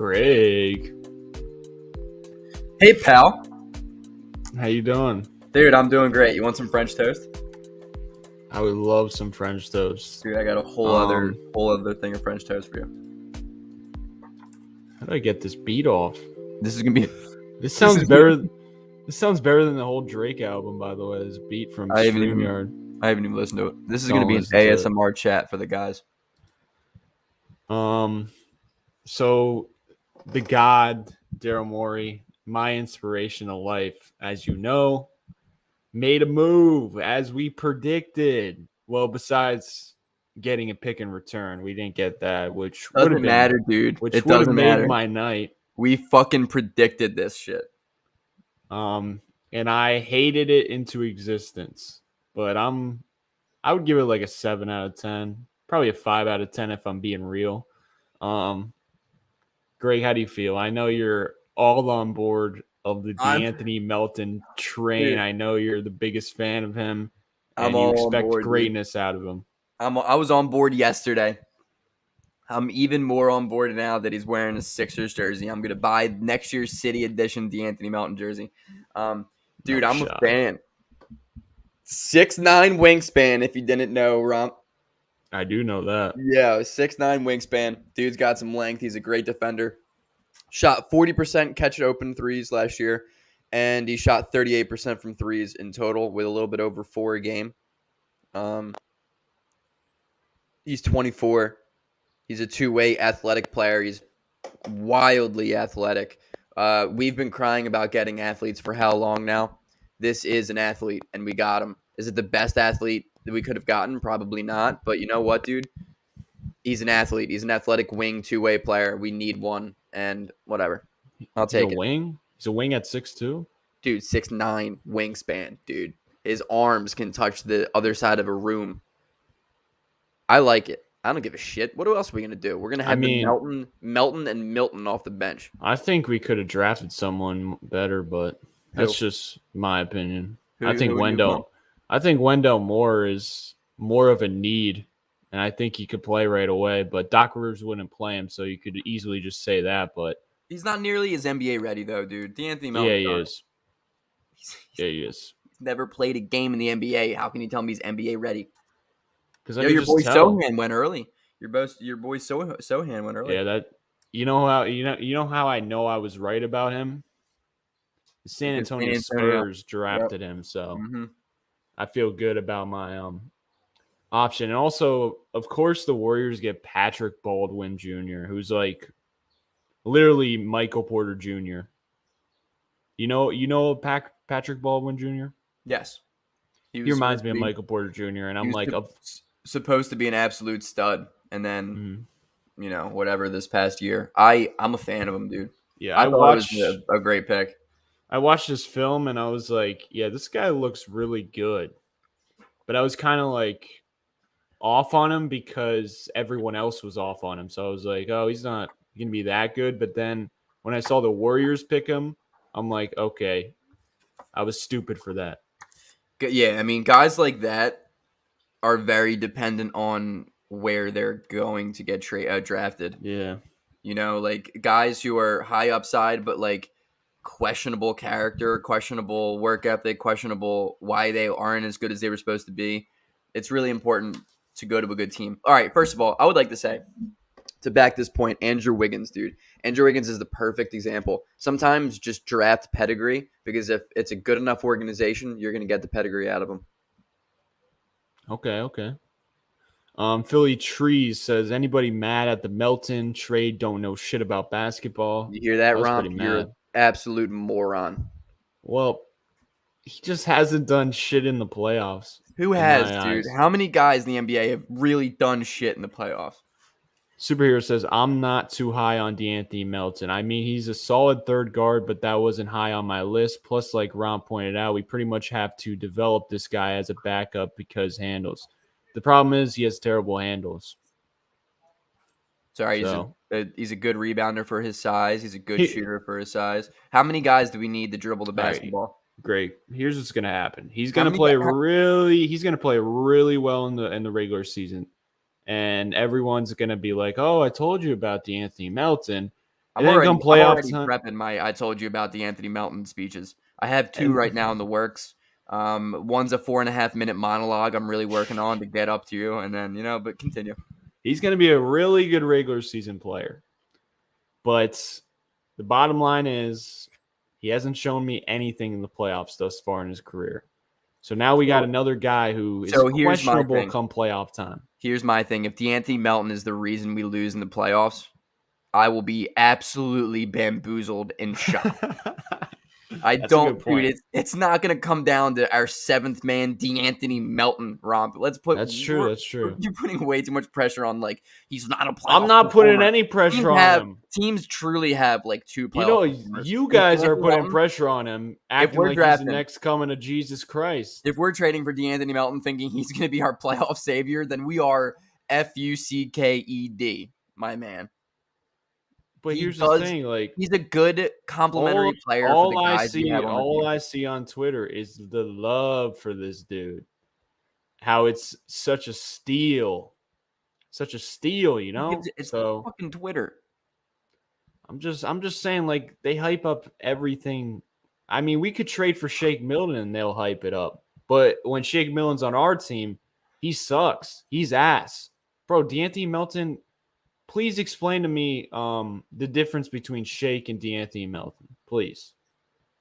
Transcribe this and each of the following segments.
Greg, Hey, pal. how you doing? Dude, I'm doing great. You want some French toast? I would love some French toast. Dude, I got a whole other thing of French toast for you. How do I get this beat off? This is gonna be. This sounds better. This sounds better than the whole Drake album, by the way. This beat from I haven't StreamYard. even listened to it. This is Don't gonna be an listen to it. ASMR chat for the guys. So the God Daryl Morey, my inspirational life, as you know, made a move as we predicted. Well, besides getting a pick and return, we didn't get that, which would have Doesn't been matter, dude. which It would have doesn't made matter. my night. We fucking predicted this shit. And I hated it into existence. But I would give it like a 7 out of 10, probably a 5 out of 10 if I'm being real. Greg, how do you feel? I know you're all on board of the D'Anthony Melton train. Dude. I know you're the biggest fan of him, I'm and you all on expect board, dude. greatness out of him. I was on board yesterday. I'm even more on board now that he's wearing a Sixers jersey. I'm gonna buy next year's City Edition D'Anthony Melton jersey. Dude, I'm a fan. 6'9" wingspan. If you didn't know, Rump. I do know that. Yeah, 6'9" wingspan. Dude's got some length. He's a great defender. Shot 40% catch it open threes last year, and he shot 38% from threes in total with a little bit over 4 a game. He's 24. He's a two-way athletic player. He's wildly athletic. We've been crying about getting athletes for how long now? This is an athlete, and we got him. Is it the best athlete that we could have gotten? Probably not. But you know what, dude? He's an athlete. He's an athletic wing, two-way player. We need one, and whatever. I'll take it. Wing? He's a wing at 6'2"? Dude, 6'9" wingspan, dude. His arms can touch the other side of a room. I like it. I don't give a shit. What else are we going to do? We're going to have Melton and Milton off the bench. I think we could have drafted someone better, but that's just my opinion. I think Wendell Moore is more of a need, and I think he could play right away, but Doc Rivers wouldn't play him, so you could easily just say that. But he's not nearly as NBA ready, though, dude. D'Anthony Melton. Yeah, he is. He is. He's never played a game in the NBA. How can you tell me he's NBA ready? Because your boy Sohan went early. Your boy Sohan went early. Yeah, that you know how I know I was right about him. The San Antonio Spurs drafted him, so I feel good about my option. And also, of course, the Warriors get Patrick Baldwin Jr., who's like literally Michael Porter Jr. You know Patrick Baldwin Jr.? Yes. He reminds me of Michael Porter Jr., and I'm like, supposed to be an absolute stud, and then whatever this past year, I'm a fan of him, dude. Yeah, I thought it was a great pick. I watched this film and I was like, yeah, this guy looks really good, but I was kind of like off on him because everyone else was off on him. So I was like, oh, he's not gonna be that good. But then when I saw the Warriors pick him, I'm like, okay, I was stupid for that. Yeah, I mean, guys like that are very dependent on where they're going to get drafted. Yeah. Like guys who are high upside, but like questionable character, questionable work ethic, questionable why they aren't as good as they were supposed to be. It's really important to go to a good team. All right, first of all, I would like to say, to back this point, Andrew Wiggins, dude. Andrew Wiggins is the perfect example. Sometimes just draft pedigree, because if it's a good enough organization, you're going to get the pedigree out of them. Okay. Philly Trees says, anybody mad at the Melton trade don't know shit about basketball? You hear that, Ron? You're an absolute moron. Well, he just hasn't done shit in the playoffs. Who has, dude? How many guys in the NBA have really done shit in the playoffs? Superhero says, I'm not too high on D'Anthony Melton. I mean, he's a solid third guard, but that wasn't high on my list. Plus, like Ron pointed out, we pretty much have to develop this guy as a backup because handles. The problem is he has terrible handles. Sorry, he's a good rebounder for his size. He's a good shooter for his size. How many guys do we need to dribble the basketball? Right. Great. Here's what's going to happen. He's going to play really well in the regular season. And everyone's going to be like, oh, I told you about D'Anthony Melton. I'm already prepping my I told you about the Anthony Melton speeches. I have 2 right now in the works. One's a 4.5 minute monologue I'm really working on to get up to you, and then but continue. He's going to be a really good regular season player, but the bottom line is he hasn't shown me anything in the playoffs thus far in his career. So now we got another guy who is questionable come playoff time. Here's my thing: if D'Anthony Melton is the reason we lose in the playoffs, I will be absolutely bamboozled and shocked. Dude, it's not going to come down to our 7th man, D'Anthony Melton romp. That's true. That's true. You're putting way too much pressure on, he's not a playoff. I'm not putting any pressure on him. Teams truly have, 2 playoff. You guys are putting pressure on him, acting like he's the next coming of Jesus Christ. If we're trading for D'Anthony Melton thinking he's going to be our playoff savior, then we are fucked, my man. But here's the thing, he's a good complimentary player. All I see on Twitter is the love for this dude. How it's such a steal, It's fucking Twitter. I'm just saying, they hype up everything. I mean, we could trade for Shake Milton and they'll hype it up. But when Shake Milton's on our team, he sucks. He's ass, bro. D'Anthony Melton. Please explain to me the difference between Shake and D'Anthony Melton, please.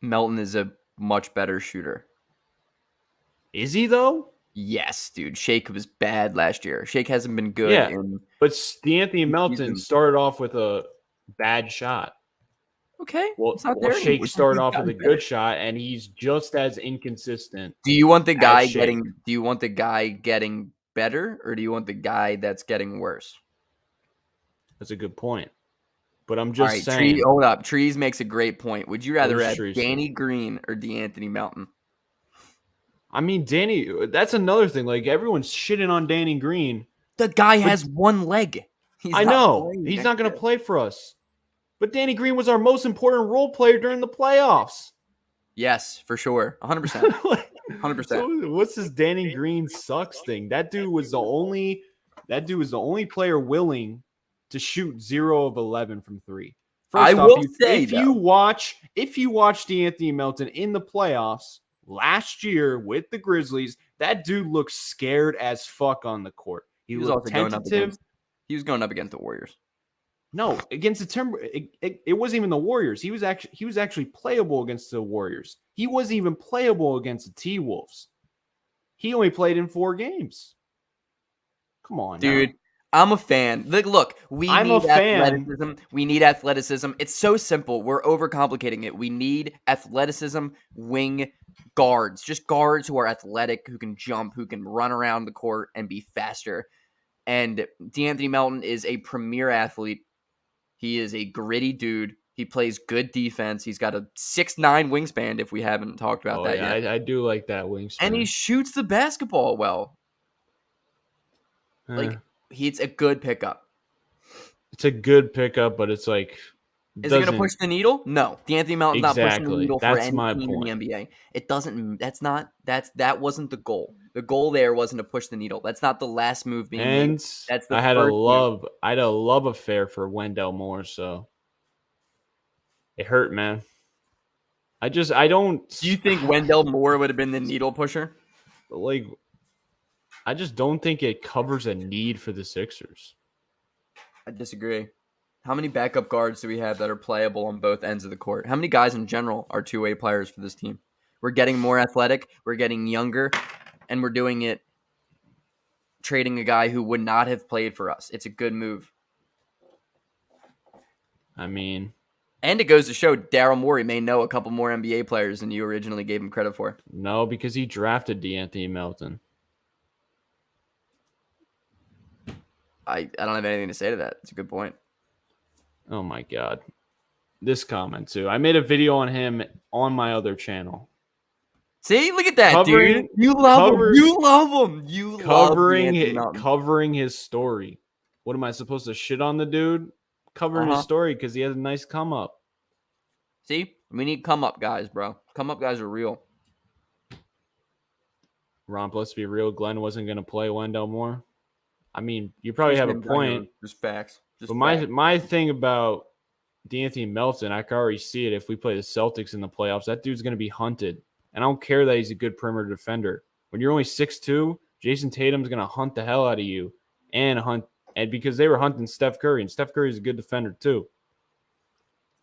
Melton is a much better shooter. Is he, though? Yes, dude. Shake was bad last year. Shake hasn't been good. Yeah, but D'Anthony Melton started off with a bad shot. Okay. Well, Shake started off with a good shot, and he's just as inconsistent. Do you want the guy getting better, or do you want the guy that's getting worse? That's a good point. But I'm just saying. Hold up. Trees makes a great point. Would you rather have Danny Green or D'Anthony Melton? I mean, that's another thing. Everyone's shitting on Danny Green. The guy has one leg. I know. He's not going to play for us. But Danny Green was our most important role player during the playoffs. Yes, for sure. 100%. 100%. So what's this Danny Green sucks thing? That dude was the only player willing to shoot 0 of 11 from 3. If you watch D'Anthony Melton in the playoffs last year with the Grizzlies, that dude looked scared as fuck on the court. He was also tentative. He was going up against the Warriors. No, against the Timberwolves. It wasn't even the Warriors. He was actually playable against the Warriors. He wasn't even playable against the T-Wolves. He only played in 4 games. Come on, dude. Now. I'm a fan. Look, we need athleticism. We need athleticism. It's so simple. We're overcomplicating it. We need athleticism, wing guards, just guards who are athletic, who can jump, who can run around the court and be faster. And D'Anthony Melton is a premier athlete. He is a gritty dude. He plays good defense. He's got a 6'9" wingspan, if we haven't talked about that yet. I do like that wingspan. And he shoots the basketball well. It's a good pickup. It's a good pickup, but it's is it going to push the needle? No. D'Anthony Melton's not pushing the needle for any team in the NBA. It doesn't. That wasn't the goal. The goal there wasn't to push the needle. That's not the last move being made. That's the I had a love affair for Wendell Moore, so it hurt, man. I don't. Do you think Wendell Moore would have been the needle pusher? I just don't think it covers a need for the Sixers. I disagree. How many backup guards do we have that are playable on both ends of the court? How many guys in general are two-way players for this team? We're getting more athletic, we're getting younger, and we're doing it trading a guy who would not have played for us. It's a good move. I mean... And it goes to show Daryl Morey may know a couple more NBA players than you originally gave him credit for. No, because he drafted D'Anthony Melton. I don't have anything to say to that. It's a good point. Oh, my God. This comment, too. I made a video on him on my other channel. See? Look at that, dude. You love him. You love him. You covering his story. What am I supposed to shit on the dude? Covering his story because he has a nice come up. See? We need come up guys, bro. Come up guys are real. Romp, let's be real. Glenn wasn't going to play Wendell Moore. I mean, you probably have a point. Just facts. But my thing about D'Anthony Melton, I can already see it. If we play the Celtics in the playoffs, that dude's going to be hunted. And I don't care that he's a good perimeter defender. When you're only 6'2", Jason Tatum's going to hunt the hell out of you and because they were hunting Steph Curry, and Steph Curry's a good defender too.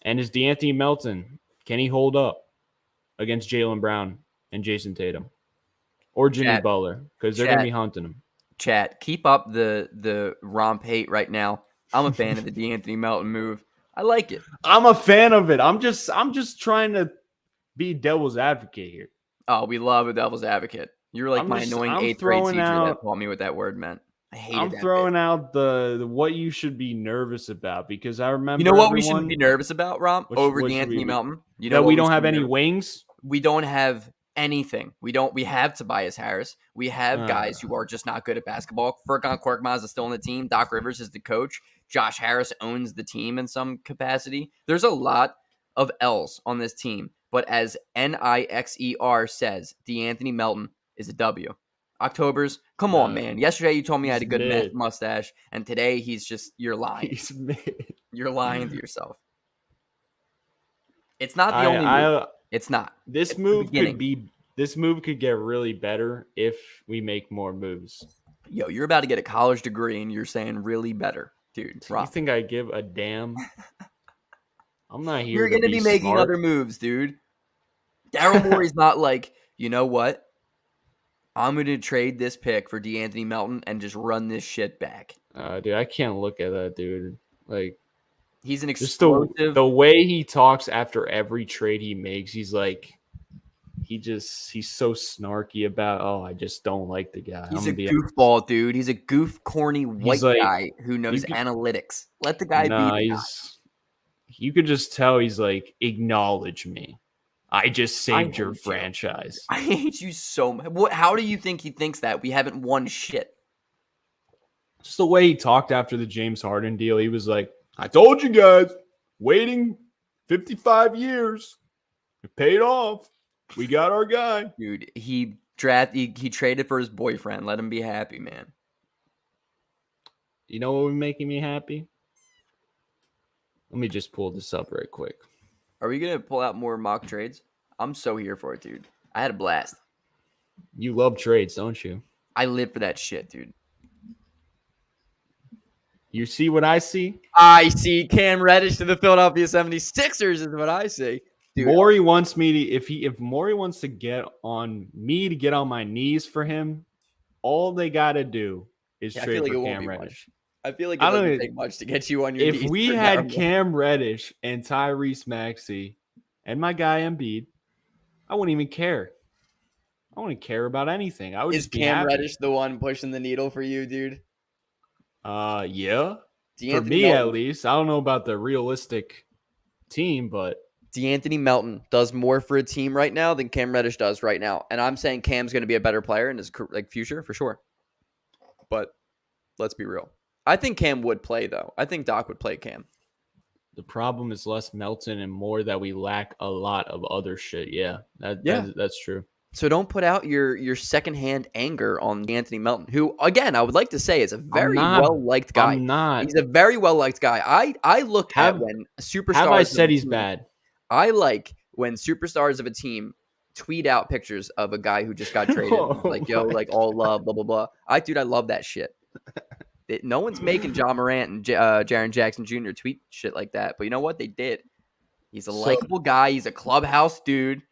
And is D'Anthony Melton, can he hold up against Jaylen Brown and Jason Tatum or Jimmy Butler? Because they're going to be hunting him. Chat, keep up the romp hate right now. I'm a fan of the D'Anthony Melton move. I like it. I'm a fan of it. I'm just trying to be devil's advocate here. Oh, we love a devil's advocate. You're like my annoying 8th grade teacher that taught me what that word meant. I hate it. I'm throwing out the what you should be nervous about, because I remember. You know what we should be nervous about, Romp, over D'Anthony Melton? You know that we don't have any wings? We don't have anything. We have Tobias Harris. We have guys who are just not good at basketball. Furkan Korkmaz is still on the team. Doc Rivers is the coach. Josh Harris owns the team in some capacity. There's a lot of L's on this team. But as NIXER says, D'Anthony Melton is a W. October's, come on, man. Yesterday you told me I had a good mustache, and today you're lying. He's mid. You're lying to yourself. It's not the only move. It's not. This move could get really better if we make more moves. Yo, you're about to get a college degree, and you're saying really better, dude. You think I give a damn? I'm not here. You're going to be making other moves, dude. Daryl Morey's not like, you know what? I'm going to trade this pick for D'Anthony Melton and just run this shit back. Dude, I can't look at that, dude. Like, he's an explosive. The way he talks after every trade he makes, he's like, he's so snarky about, I just don't like the guy. He's a goofball, dude. He's a corny white guy who knows analytics. Let the guy be the guy. You could just tell he's like, acknowledge me. I just saved your franchise. I hate you so much. How do you think he thinks that? We haven't won shit. Just the way he talked after the James Harden deal. He was like, I told you guys, waiting 55 years. It paid off. We got our guy. Dude, he traded for his boyfriend. Let him be happy, man. You know what would be making me happy? Let me just pull this up right quick. Are we going to pull out more mock trades? I'm so here for it, dude. I had a blast. You love trades, don't you? I live for that shit, dude. You see what I see? I see Cam Reddish to the Philadelphia 76ers is what I see. Dude. Morey wants me to if Morey wants to get on my knees for him, all they got to do is trade for Cam Reddish. I feel like it doesn't take much to get you on your knees. If we had Cam Reddish and Tyrese Maxey and my guy Embiid, I wouldn't even care. I wouldn't care about anything. I would just be happy. Is Cam Reddish the one pushing the needle for you, dude? Yeah. For me, at least. I don't know about the realistic team, but D'Anthony Melton does more for a team right now than Cam Reddish does right now. And I'm saying Cam's going to be a better player in his future for sure. But let's be real. I think Cam would play, though. I think Doc would play Cam. The problem is less Melton and more that we lack a lot of other shit. Yeah, that's true. So don't put out your secondhand anger on D'Anthony Melton, who, again, I would like to say is a very well-liked guy. I'm not. He's a very well-liked guy. I look at when superstars... Have I said he's bad? I like when superstars of a team tweet out pictures of a guy who just got traded. All love, blah, blah, blah. I love that shit. No one's making John Morant and Jaren Jackson Jr. tweet shit like that. But you know what? They did. He's a likable guy. He's a clubhouse dude.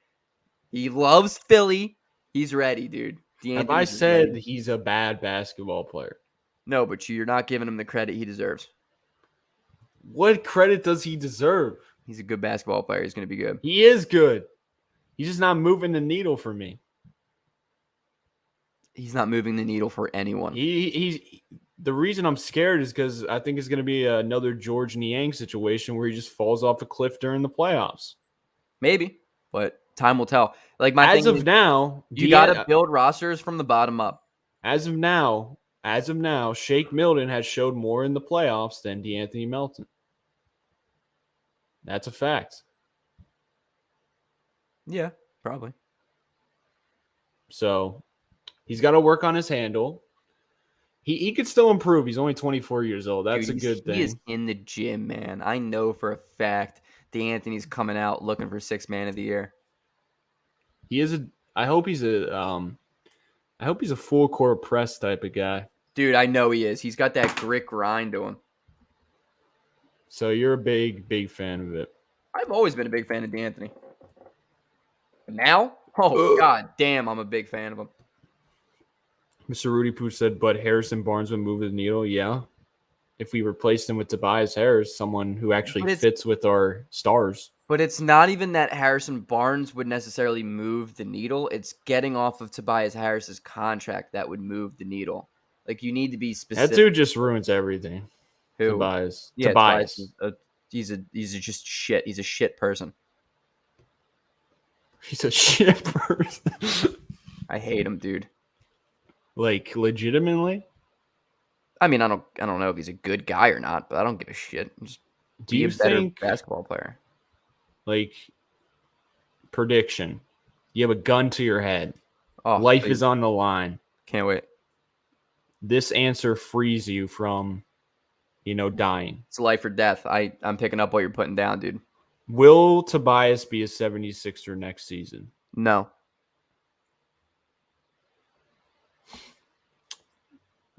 He loves Philly. He's ready, dude. Have I said he's a bad basketball player? No, but you're not giving him the credit he deserves. What credit does he deserve? He's a good basketball player. He's going to be good. He is good. He's just not moving the needle for me. He's not moving the needle for anyone. The reason I'm scared is because I think it's going to be another George Niang situation where he just falls off a cliff during the playoffs. Maybe, but time will tell. As of now, you got to build rosters from the bottom up. As of now, Shake Milton has showed more in the playoffs than D'Anthony Melton. That's a fact. Yeah, probably. So he's got to work on his handle. He could still improve. He's only 24 years old. That's Dude, a good thing. He is in the gym, man. I know for a fact DeAnthony's coming out looking for 6th man of the year. He is a. I hope he's a full court press type of guy. Dude, I know he is. He's got that grit grind to him. So you're a big fan of it. I've always been a big fan of DeAnthony. But now, god damn, I'm a big fan of him. Mr. Rudy Poo said, but Harrison Barnes would move the needle. Yeah. If we replaced him with Tobias Harris, someone who actually fits with our stars. But it's not even that Harrison Barnes would necessarily move the needle. It's getting off of Tobias Harris's contract that would move the needle. Like, you need to be specific. That dude just ruins everything. Who? Tobias. Yeah, Tobias. He's just shit. He's a shit person. He's a shit person. I hate him, dude. Like, legitimately? I mean, I don't know if he's a good guy or not, but I don't give a shit. Just be a better basketball player. Like, prediction. You have a gun to your head. Oh, life is on the line. Can't wait. This answer frees you from, dying. It's life or death. I'm picking up what you're putting down, dude. Will Tobias be a 76er next season? No.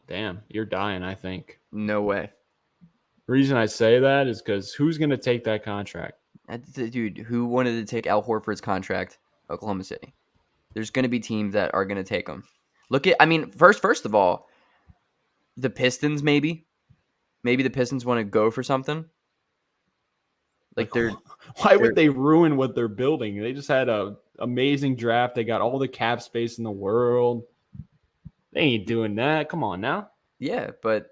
Damn, you're dying, I think. No way. The reason I say that is because who's going to take that contract? Dude, who wanted to take Al Horford's contract? Oklahoma City. There's going to be teams that are going to take him. First of all, the Pistons maybe. Maybe the Pistons want to go for something. Why would they ruin what they're building? They just had an amazing draft. They got all the cap space in the world. They ain't doing that. Come on now. Yeah, but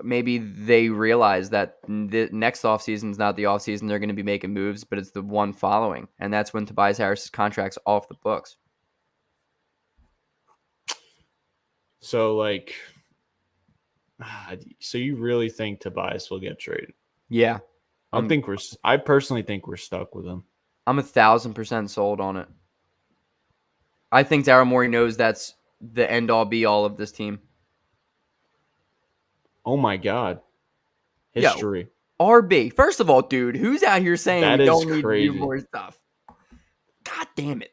maybe they realize that the next offseason is not the offseason they're going to be making moves, but it's the one following. And that's when Tobias Harris's contract's off the books. So, so you really think Tobias will get traded? Yeah. I personally think we're stuck with him. I'm 1,000% sold on it. I think Daryl Morey knows that's the end-all, be-all of this team. Oh, my God. History. Yo, RB. First of all, dude, who's out here saying that we don't need to do more stuff? God damn it.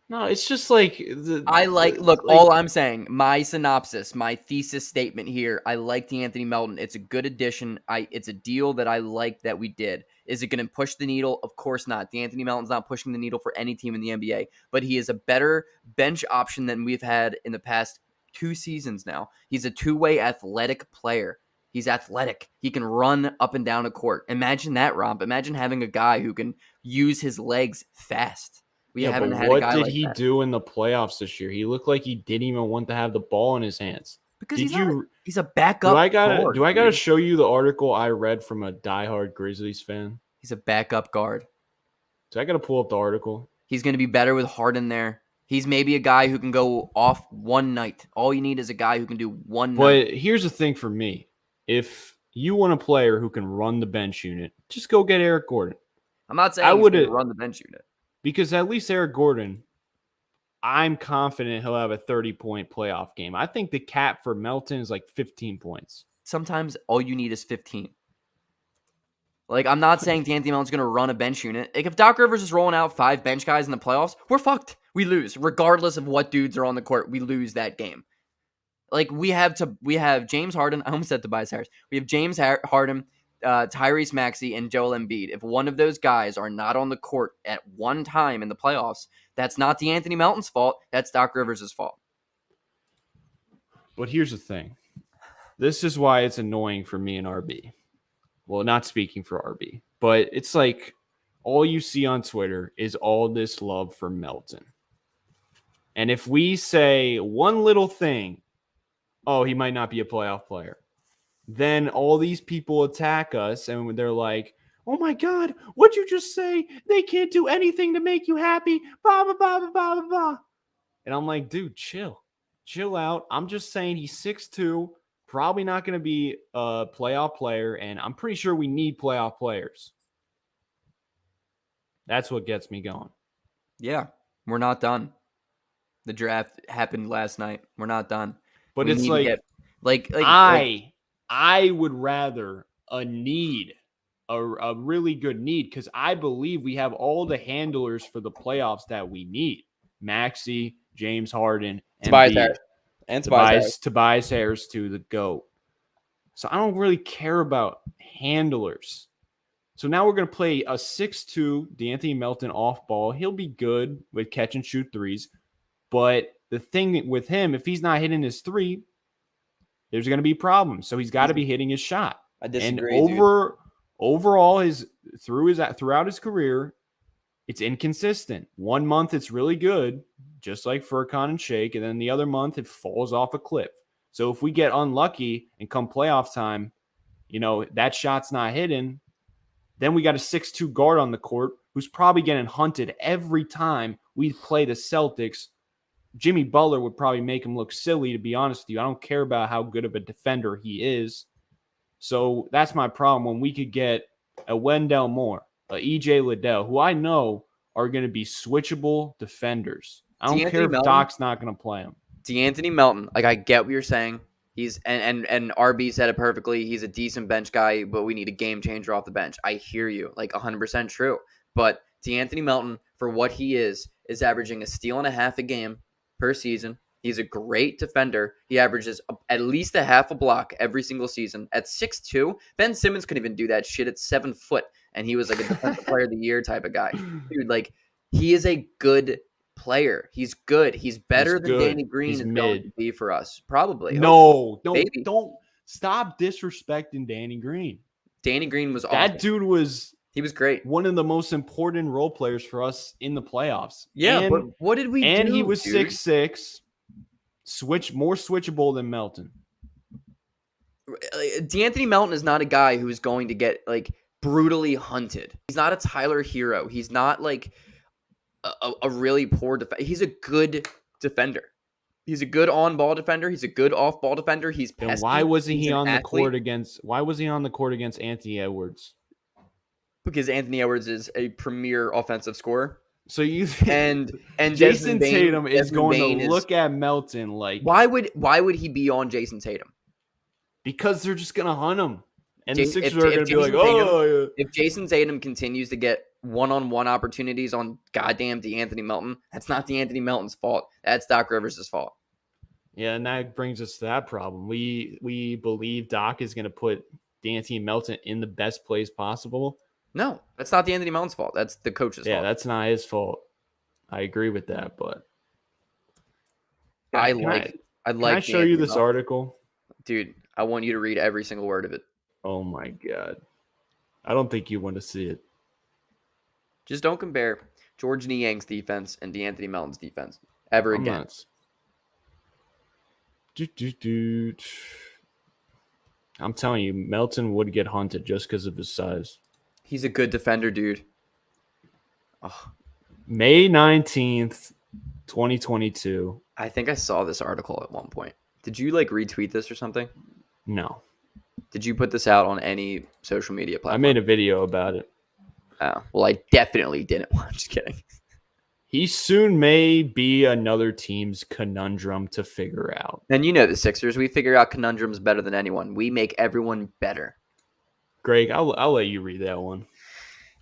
No, it's just like... all I'm saying, my synopsis, my thesis statement here, I like DeAnthony Melton. It's a good addition. It's a deal that I like that we did. Is it going to push the needle? Of course not. DeAnthony Melton's not pushing the needle for any team in the NBA, but he is a better bench option than we've had in the past 2 seasons now. He's a two-way athletic player. He's athletic. He can run up and down a court. Imagine that, Rob. Imagine having a guy who can use his legs fast. We haven't had a guy like that. What did he do in the playoffs this year? He looked like he didn't even want to have the ball in his hands. Because he's a backup. Do I gotta show you the article I read from a diehard Grizzlies fan? He's a backup guard. So I gotta pull up the article. He's going to be better with Harden there. He's maybe a guy who can go off one night. All you need is a guy who can do one night. But here's the thing for me. If you want a player who can run the bench unit, just go get Eric Gordon. I'm not saying he's going to run the bench unit. Because at least Eric Gordon, I'm confident he'll have a 30-point playoff game. I think the cap for Melton is like 15 points. Sometimes all you need is 15. I'm not saying DeAnthony Melton's going to run a bench unit. If Doc Rivers is rolling out 5 bench guys in the playoffs, we're fucked. We lose. Regardless of what dudes are on the court, we lose that game. We have James Harden. I almost said Tobias Harris. We have James Harden, Tyrese Maxey, and Joel Embiid. If one of those guys are not on the court at one time in the playoffs, that's not DeAnthony Melton's fault. That's Doc Rivers' fault. But here's the thing. This is why it's annoying for me and RB. Well, not speaking for RB, but it's like all you see on Twitter is all this love for Melton. And if we say one little thing, oh, he might not be a playoff player, then all these people attack us and they're like, oh my God, what'd you just say? They can't do anything to make you happy. Blah, blah, blah, blah, blah, blah. And I'm like, dude, chill out. I'm just saying he's 6'2", probably not going to be a playoff player. And I'm pretty sure we need playoff players. That's what gets me going. Yeah, we're not done. The draft happened last night. We're not done. But it's like I would rather a really good need, because I believe we have all the handlers for the playoffs that we need. Maxey, James Harden, Embiid, Tobias Harris to the GOAT. So I don't really care about handlers. So now we're going to play a 6'2" DeAnthony Melton off ball. He'll be good with catch and shoot threes. But the thing with him, if he's not hitting his three, there's going to be problems. So he's got to be hitting his shot. I disagree. And overall, throughout his career, it's inconsistent. 1 month it's really good, just like Furkan and Shake, and then the other month it falls off a cliff. So if we get unlucky and come playoff time, that shot's not hitting, then we got a 6'2" guard on the court who's probably getting hunted every time we play the Celtics. Jimmy Butler would probably make him look silly, to be honest with you. I don't care about how good of a defender he is. So that's my problem. When we could get a Wendell Moore, a E.J. Liddell, who I know are going to be switchable defenders. I don't care if Doc's not going to play him. DeAnthony Melton, I get what you're saying. He's and RB said it perfectly. He's a decent bench guy, but we need a game changer off the bench. I hear you, 100% true. But DeAnthony Melton, for what he is averaging a steal and a half a game per season. He's a great defender. He averages at least a half a block every single season. At 6'2", Ben Simmons couldn't even do that shit at 7 foot, and he was a defensive player of the year type of guy. Dude, he is a good player. He's good. He's better than Danny Green is going to be for us. Probably. No, don't stop disrespecting Danny Green. Danny Green was awesome. That dude was great. One of the most important role players for us in the playoffs. Yeah, but what did we do? And he was 6'6", more switchable than Melton. DeAnthony Melton is not a guy who's going to get brutally hunted. He's not a Tyler Hero. He's not a really poor defender. He's a good defender. He's a good on-ball defender. He's a good off-ball defender. He's pesky. And why wasn't he on the court against Anthony Edwards? Because Anthony Edwards is a premier offensive scorer. So you and Jason Tatum is going to look at Melton why would he be on Jason Tatum? Because they're just going to hunt him. And the Sixers are going to be yeah. If Jason Tatum continues to get one-on-one opportunities on goddamn DeAnthony Melton, that's not DeAnthony Melton's fault. That's Doc Rivers' fault. Yeah, and that brings us to that problem. We believe Doc is going to put DeAnthony Melton in the best place possible. No, that's not DeAnthony Melton's fault. That's the coach's fault. Yeah, that's not his fault. I agree with that, but I'd like. Can I show you this article? Dude, I want you to read every single word of it. Oh my God. I don't think you want to see it. Just don't compare George Niang's defense and DeAnthony Melton's defense ever again. I'm telling you, Melton would get hunted just because of his size. He's a good defender, dude. Oh. May 19th, 2022. I think I saw this article at one point. Did you retweet this or something? No. Did you put this out on any social media platform? I made a video about it. Oh, well, I definitely didn't. I'm just kidding. He soon may be another team's conundrum to figure out. And the Sixers, we figure out conundrums better than anyone. We make everyone better. Greg, I'll let you read that one.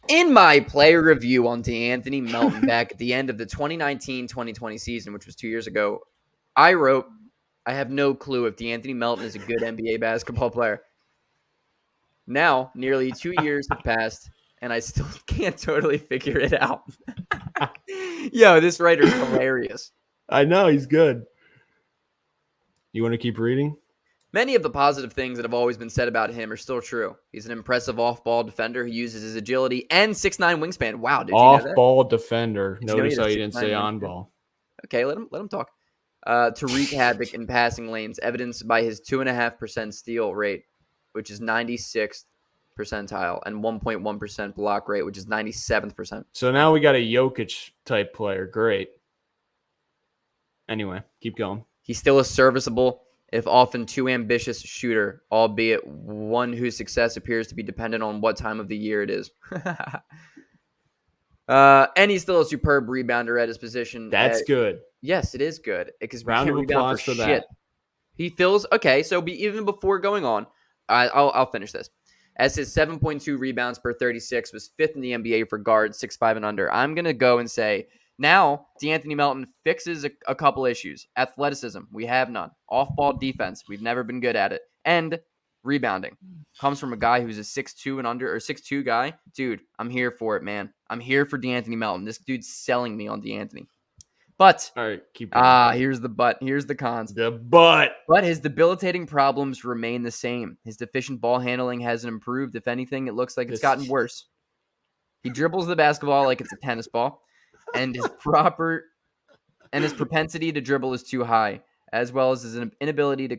In my player review on DeAnthony Melton back at the end of the 2019-2020 season, which was 2 years ago, I wrote, I have no clue if DeAnthony Melton is a good NBA basketball player. Now, nearly 2 years have passed, and I still can't totally figure it out. Yo, this writer's hilarious. I know, he's good. You want to keep reading? Many of the positive things that have always been said about him are still true. He's an impressive off-ball defender who uses his agility and 6'9" wingspan. Wow, did you know that? Off-ball defender. Notice how you didn't say on-ball. Okay, let him talk. To wreak havoc in passing lanes, evidenced by his 2.5% steal rate, which is 96th percentile, and 1.1% block rate, which is 97th. So now we got a Jokic-type player. Great. Anyway, keep going. He's still a serviceable, if often too ambitious shooter, albeit one whose success appears to be dependent on what time of the year it is. And he's still a superb rebounder at his position. That's good. Yes, it is good because we round can't of rebound applause for shit. that. He fills okay. So even before going on, I'll finish this. As his 7.2 rebounds per 36 was fifth in the NBA for guards 6'5" and under. I'm gonna go and say now De'Anthony Melton fixes a couple issues. Athleticism, we have none. Off-ball defense, we've never been good at it. And rebounding comes from a guy who's a 6'2" and under or 6'2" guy. Dude, I'm here for it, man. I'm here for De'Anthony Melton. This dude's selling me on De'Anthony. But all right, keep going. Here's the but. Here's the cons. But his debilitating problems remain the same. His deficient ball handling hasn't improved. If anything, it looks like it's gotten worse. He dribbles the basketball like it's a tennis ball, and his propensity to dribble is too high, as well as his inability to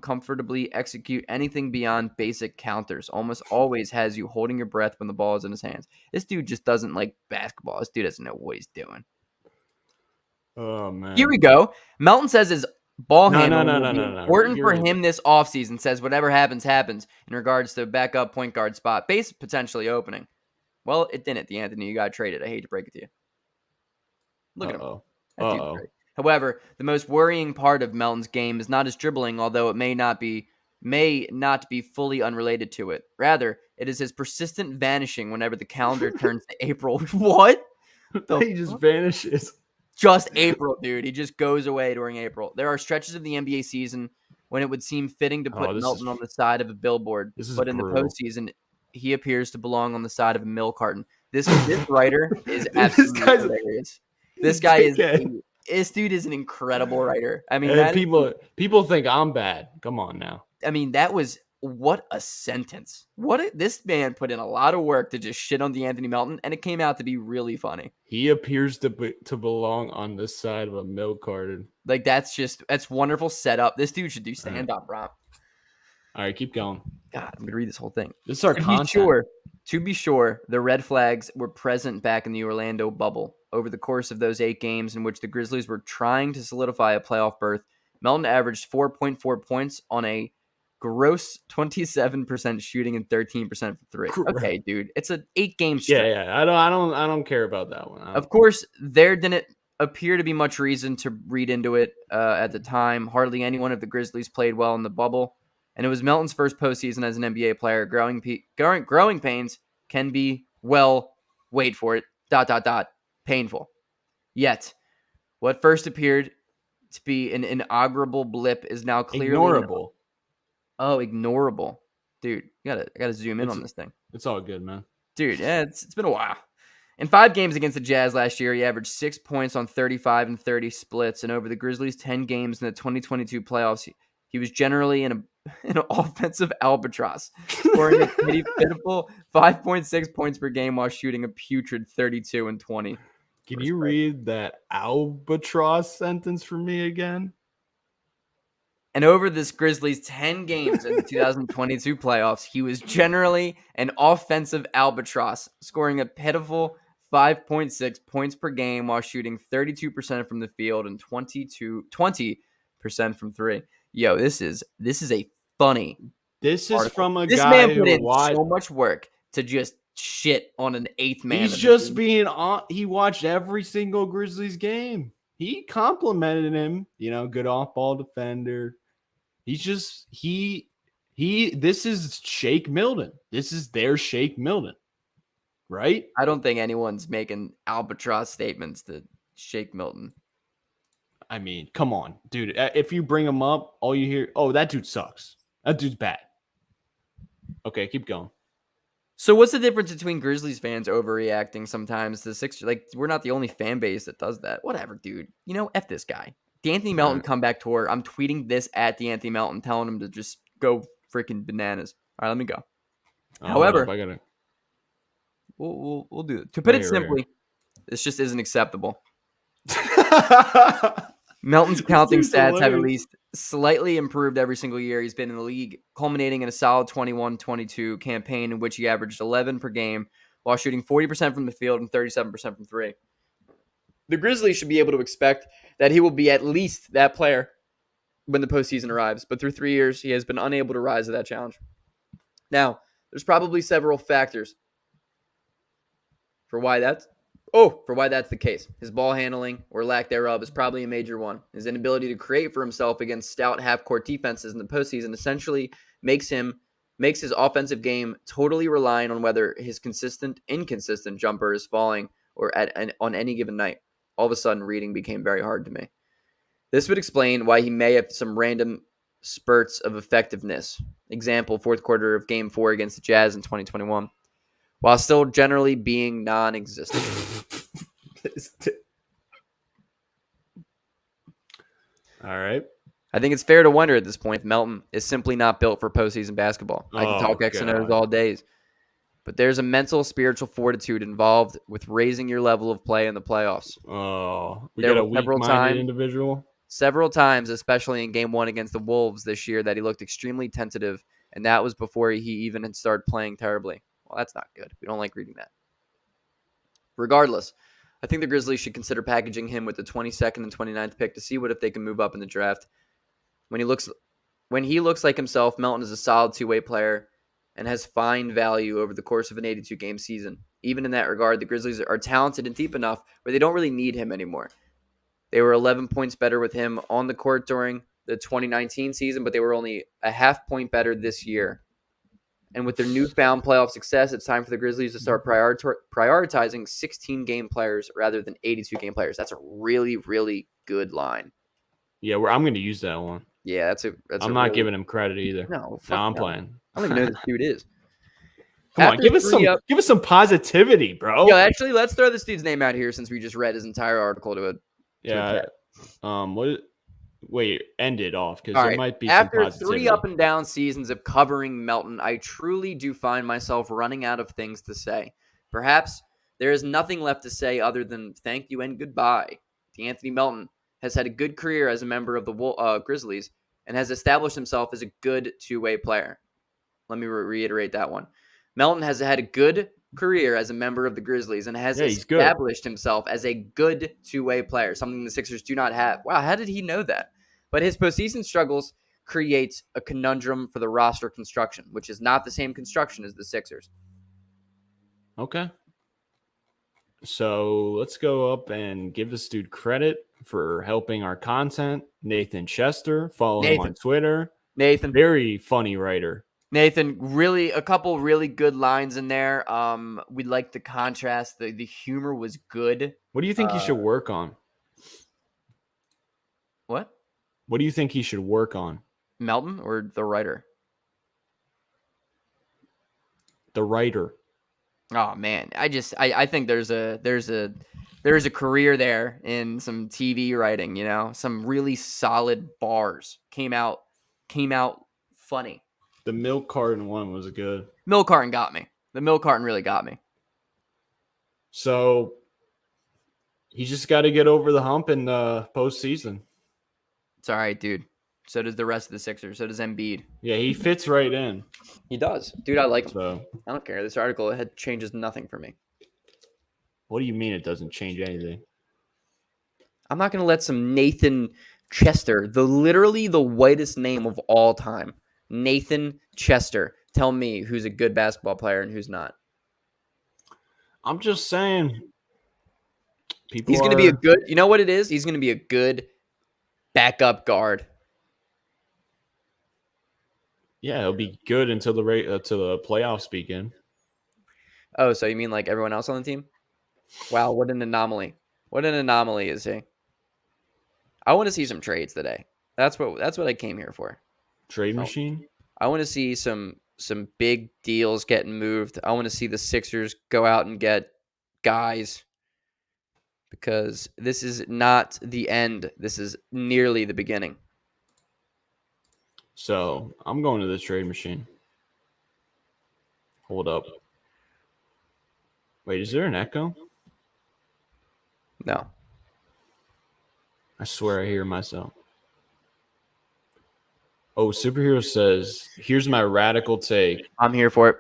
comfortably execute anything beyond basic counters. Almost always has you holding your breath when the ball is in his hands. This dude just doesn't like basketball. This dude doesn't know what he's doing. Oh, man. Here we go. Melton says his ball handling will be important for him this offseason. Says whatever happens, happens in regards to backup point guard spot. Base potentially opening. Well, it didn't, De'Anthony. You got traded. I hate to break it to you. Look at him. That dude's great. However, the most worrying part of Melton's game is not his dribbling, although it may not be fully unrelated to it. Rather, it is his persistent vanishing whenever the calendar turns to April. What? He just vanishes. Just April, dude. He just goes away during April. There are stretches of the NBA season when it would seem fitting to put Melton on the side of a billboard, but in the postseason, he appears to belong on the side of a milk carton. This writer is absolutely hilarious. This dude is an incredible writer. I mean, people think I'm bad. Come on now. I mean, what a sentence. This man put in a lot of work to just shit on De'Anthony Melton, and it came out to be really funny. He appears to belong on the side of a milk carton. Like, that's wonderful setup. This dude should do stand-up, Rob. All right, keep going. God, I'm going to read this whole thing. This is our content. To be sure, the red flags were present back in the Orlando bubble. Over the course of those 8 games in which the Grizzlies were trying to solidify a playoff berth, Melton averaged 4.4 points on a gross 27% shooting and 13% from 3. Okay, dude, it's an 8-game stretch. Yeah. I don't care about that one. Of course, there didn't appear to be much reason to read into it at the time. Hardly anyone of the Grizzlies played well in the bubble, and it was Melton's first postseason as an NBA player. Growing pains can be, well, wait for it, ... painful. Yet, what first appeared to be an inaugural blip is now clearly ignorable. Ignorable. Dude, I gotta zoom in on this thing. It's all good, man. Dude, yeah, it's been a while. In 5 games against the Jazz last year, he averaged 6 points on 35 and 30 splits, and over the Grizzlies' 10 games in the 2022 playoffs, he was generally an offensive albatross, scoring a pitiful 5.6 points per game while shooting a putrid 32 and 20. Can you read that albatross sentence for me again? And over this Grizzlies' 10 games in the 2022 playoffs, he was generally an offensive albatross, scoring a pitiful 5.6 points per game while shooting 32% from the field and 20% from 3. Yo, this is a funny. This is article. From a this guy man put who in so much work to just shit on an 8th man. He's just being on. He watched every single Grizzlies game. He complimented him. Good off-ball defender. He's just This is Shake Milton. This is their Shake Milton, right? I don't think anyone's making albatross statements to Shake Milton. I mean, come on, dude. If you bring him up, all you hear, oh, that dude sucks. That dude's bad. Okay, keep going. So what's the difference between Grizzlies fans overreacting sometimes to Sixers? Like, we're not the only fan base that does that. Whatever, dude. F this guy. De'Anthony Melton comeback tour. I'm tweeting this at De'Anthony Melton, telling him to just go freaking bananas. All right, let me go. However, we'll do it. To put it simply, this just isn't acceptable. Melton's counting stats have at least slightly improved every single year he's been in the league, culminating in a solid 21-22 campaign in which he averaged 11 per game while shooting 40% from the field and 37% from 3. The Grizzlies should be able to expect that he will be at least that player when the postseason arrives, but through 3 years, he has been unable to rise to that challenge. Now, there's probably several factors for why that's For why that's the case. His ball handling, or lack thereof, is probably a major one. His inability to create for himself against stout half-court defenses in the postseason essentially makes his offensive game totally reliant on whether his inconsistent jumper is falling or on any given night. All of a sudden, reading became very hard to me. This would explain why he may have some random spurts of effectiveness. Example, fourth quarter of Game 4 against the Jazz in 2021. While still generally being non-existent. All right. I think it's fair to wonder at this point if Melton is simply not built for postseason basketball. I can talk X and O's all days. But there's a mental, spiritual fortitude involved with raising your level of play in the playoffs. Oh, we got a weak-minded individual? Several times, especially in Game 1 against the Wolves this year, that he looked extremely tentative, and that was before he even had started playing terribly. Well, that's not good. We don't like reading that. Regardless, I think the Grizzlies should consider packaging him with the 22nd and 29th pick to see if they can move up in the draft. When he looks like himself, Melton is a solid two-way player and has fine value over the course of an 82-game season. Even in that regard, the Grizzlies are talented and deep enough where they don't really need him anymore. They were 11 points better with him on the court during the 2019 season, but they were only a half point better this year. And with their newfound playoff success, it's time for the Grizzlies to start prioritizing 16-game players rather than 82-game players. That's a really, really good line. Yeah, I'm going to use that one. Yeah, I'm not giving him credit either. No, I'm playing. I don't even know who this dude is. Come on, give us some positivity, bro. Yeah, actually, let's throw this dude's name out here since we just read his entire article to it. Yeah. Wait, end it off because there might be after some positivity. 3 up and down seasons of covering Melton, I truly do find myself running out of things to say. Perhaps there is nothing left to say other than thank you and goodbye. D'Anthony Melton has had a good career as a member of the Grizzlies and has established himself as a good two-way player. Let me reiterate that one. Melton has had a good career as a member of the Grizzlies and has established himself as a good two-way player, something the Sixers do not have. Wow, how did he know that? But his postseason struggles create a conundrum for the roster construction, which is not the same construction as the Sixers. Okay. So let's go up and give this dude credit for helping our content. Nathan Chester, follow him on Twitter. Nathan, very funny writer. Nathan, really a couple really good lines in there. We like the contrast. The humor was good. What do you think he should work on? What? What do you think he should work on? Melton or the writer? The writer. Oh man, I think there's a career there in some TV writing. You know, some really solid bars came out funny. The milk carton one was good. Milk carton got me. The milk carton really got me. So he's just got to get over the hump in the postseason. It's all right, dude. So does the rest of the Sixers. So does Embiid. Yeah, he fits right in. He does. Dude, I like him. So I don't care. This article changes nothing for me. What do you mean it doesn't change anything? I'm not going to let some Nathan Chester, literally the whitest name of all time, Nathan Chester, tell me who's a good basketball player and who's not. I'm just saying. He's going to be a good, you know what it is? He's going to be a good backup guard. Yeah, it'll be good until the playoffs begin. Oh, so you mean like everyone else on the team? Wow, what an anomaly. What an anomaly is he? I want to see some trades today. That's what I came here for. Trade machine? I want to see some big deals getting moved. I want to see the Sixers go out and get guys because this is not the end. This is nearly the beginning. So I'm going to the trade machine. Hold up. Wait, is there an echo? No. I swear I hear myself. Oh, Superhero says, here's my radical take. I'm here for it.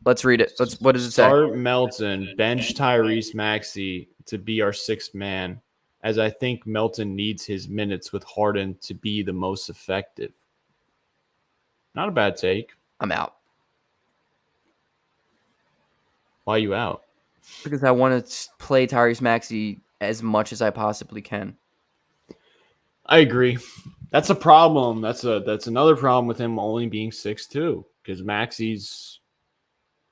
Let's read it. What does it say? Start Melton, bench Tyrese Maxey to be our sixth man, as I think Melton needs his minutes with Harden to be the most effective. Not a bad take. I'm out. Why are you out? Because I want to play Tyrese Maxey as much as I possibly can. I agree. That's a problem. That's another problem with him only being 6'2", because Maxey's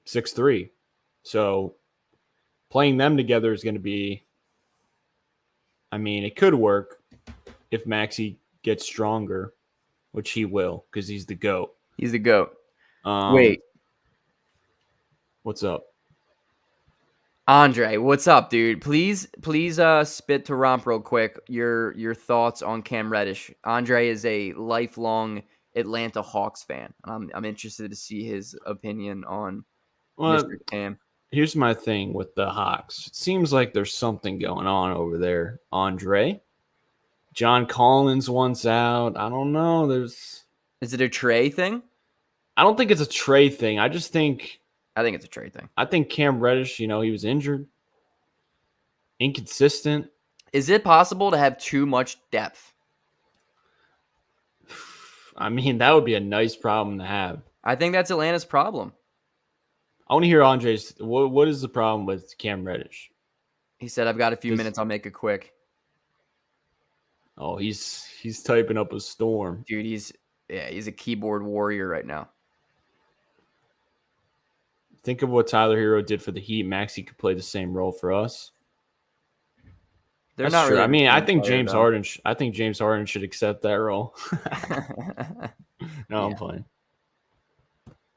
6'3". So playing them together is going to be, I mean, it could work if Maxey gets stronger, which he will, because he's the GOAT. He's the GOAT. Wait. What's up? Andre, what's up, dude? Please spit to Romp real quick your thoughts on Cam Reddish. Andre is a lifelong Atlanta Hawks fan. I'm interested to see his opinion on Mr. Cam. Here's my thing with the Hawks. It seems like there's something going on over there, Andre. John Collins wants out. I don't know. Is it a Trey thing? I don't think it's a Trey thing. I think it's a Trey thing. I think Cam Reddish, he was injured, inconsistent. Is it possible to have too much depth? I mean, that would be a nice problem to have. I think that's Atlanta's problem. I want to hear Andre's. What is the problem with Cam Reddish? He said, "I've got a few minutes. I'll make it quick." Oh, he's typing up a storm, dude. He's a keyboard warrior right now. Think of what Tyler Hero did for the Heat. Maxey could play the same role for us. They're not true. Really I mean, I think James Harden should accept that role. No, I'm playing.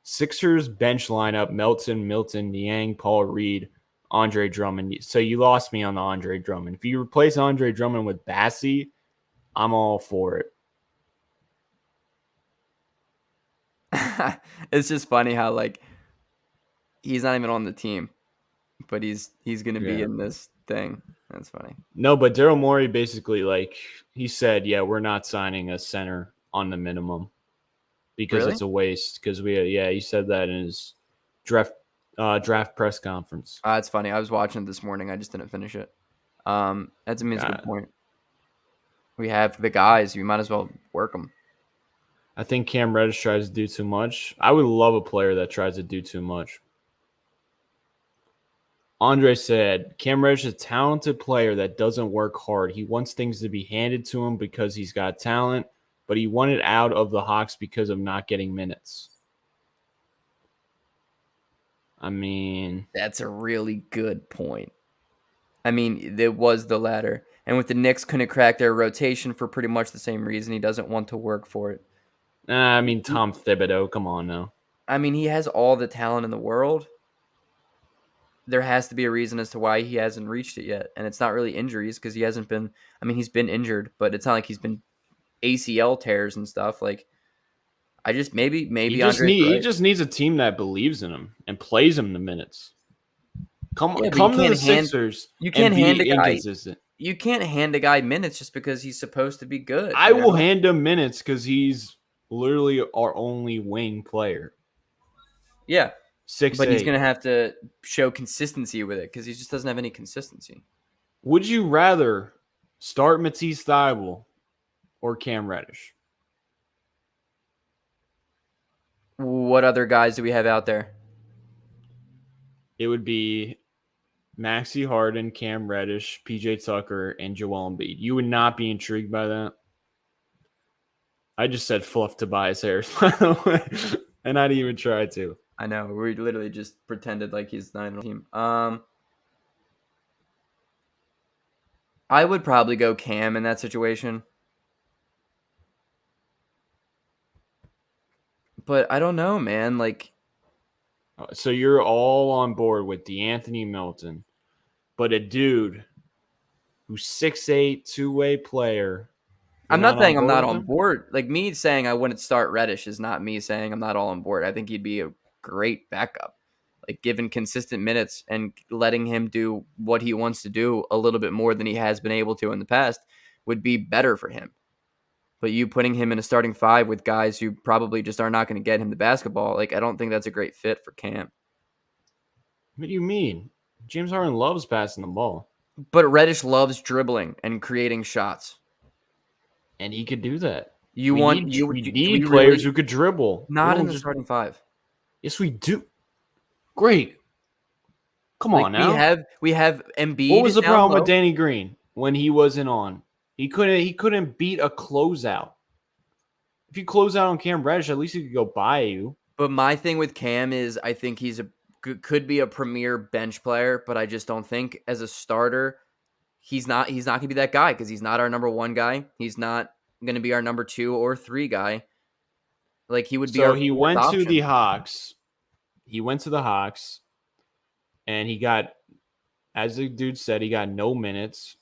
Sixers bench lineup: Melton, Niang, Paul Reed, Andre Drummond. So you lost me on the Andre Drummond. If you replace Andre Drummond with Bassey, I'm all for it. It's just funny how he's not even on the team, but he's going to be in this thing. That's funny. No, but Daryl Morey basically he said, yeah, we're not signing a center on the minimum because it's a waste. Because he said that in his draft press conference. That's funny. I was watching it this morning. I just didn't finish it. That's a good point. We have the guys. You might as well work them. I think Cam Reddish tries to do too much. I would love a player that tries to do too much. Andre said, Cam Reddish is a talented player that doesn't work hard. He wants things to be handed to him because he's got talent, but he wanted out of the Hawks because of not getting minutes. I mean, that's a really good point. I mean, it was the latter. And with the Knicks couldn't crack their rotation for pretty much the same reason. He doesn't want to work for it. I mean, Tom Thibodeau, come on now. I mean, he has all the talent in the world. There has to be a reason as to why he hasn't reached it yet. And it's not really injuries because he hasn't been – I mean, he's been injured, but it's not like he's been ACL tears and stuff. I just maybe he just needs a team that believes in him and plays him the minutes. Come to the Sixers. You can't hand a guy. You can't hand a guy minutes just because he's supposed to be good. I will hand him minutes because he's literally our only wing player. Yeah. 6'8". But he's going to have to show consistency with it because he just doesn't have any consistency. Would you rather start Matisse Thybulle or Cam Reddish? What other guys do we have out there? It would be Maxey Harden, Cam Reddish, PJ Tucker, and Joel Embiid. You would not be intrigued by that? I just said fluff Tobias Harris, by the way, and I didn't even try to. I know. We literally just pretended like he's not on the team. I would probably go Cam in that situation. But I don't know, man. So you're all on board with DeAnthony Melton, but a dude who's 6'8", two-way player. I'm not saying I'm not on board. Me saying I wouldn't start Reddish is not me saying I'm not all on board. I think he'd be a great backup. Given consistent minutes and letting him do what he wants to do a little bit more than he has been able to in the past would be better for him. But you putting him in a starting five with guys who probably just are not going to get him the basketball, I don't think that's a great fit for Cam. What do you mean? James Harden loves passing the ball. But Reddish loves dribbling and creating shots. And he could do that. We need players who could dribble. Not in the starting five. Yes, we do. Great. Come on now. We have Embiid. What was the problem with Danny Green when he wasn't on? He couldn't beat a closeout. If you close out on Cam Reddish, at least he could go by you. But my thing with Cam is I think he's could be a premier bench player, but I just don't think as a starter he's not going to be that guy because he's not our number 1 guy. He's not going to be our number 2 or 3 guy. Like he would be. So he went to the Hawks. He went to the Hawks, and he got, as the dude said, he got no minutes,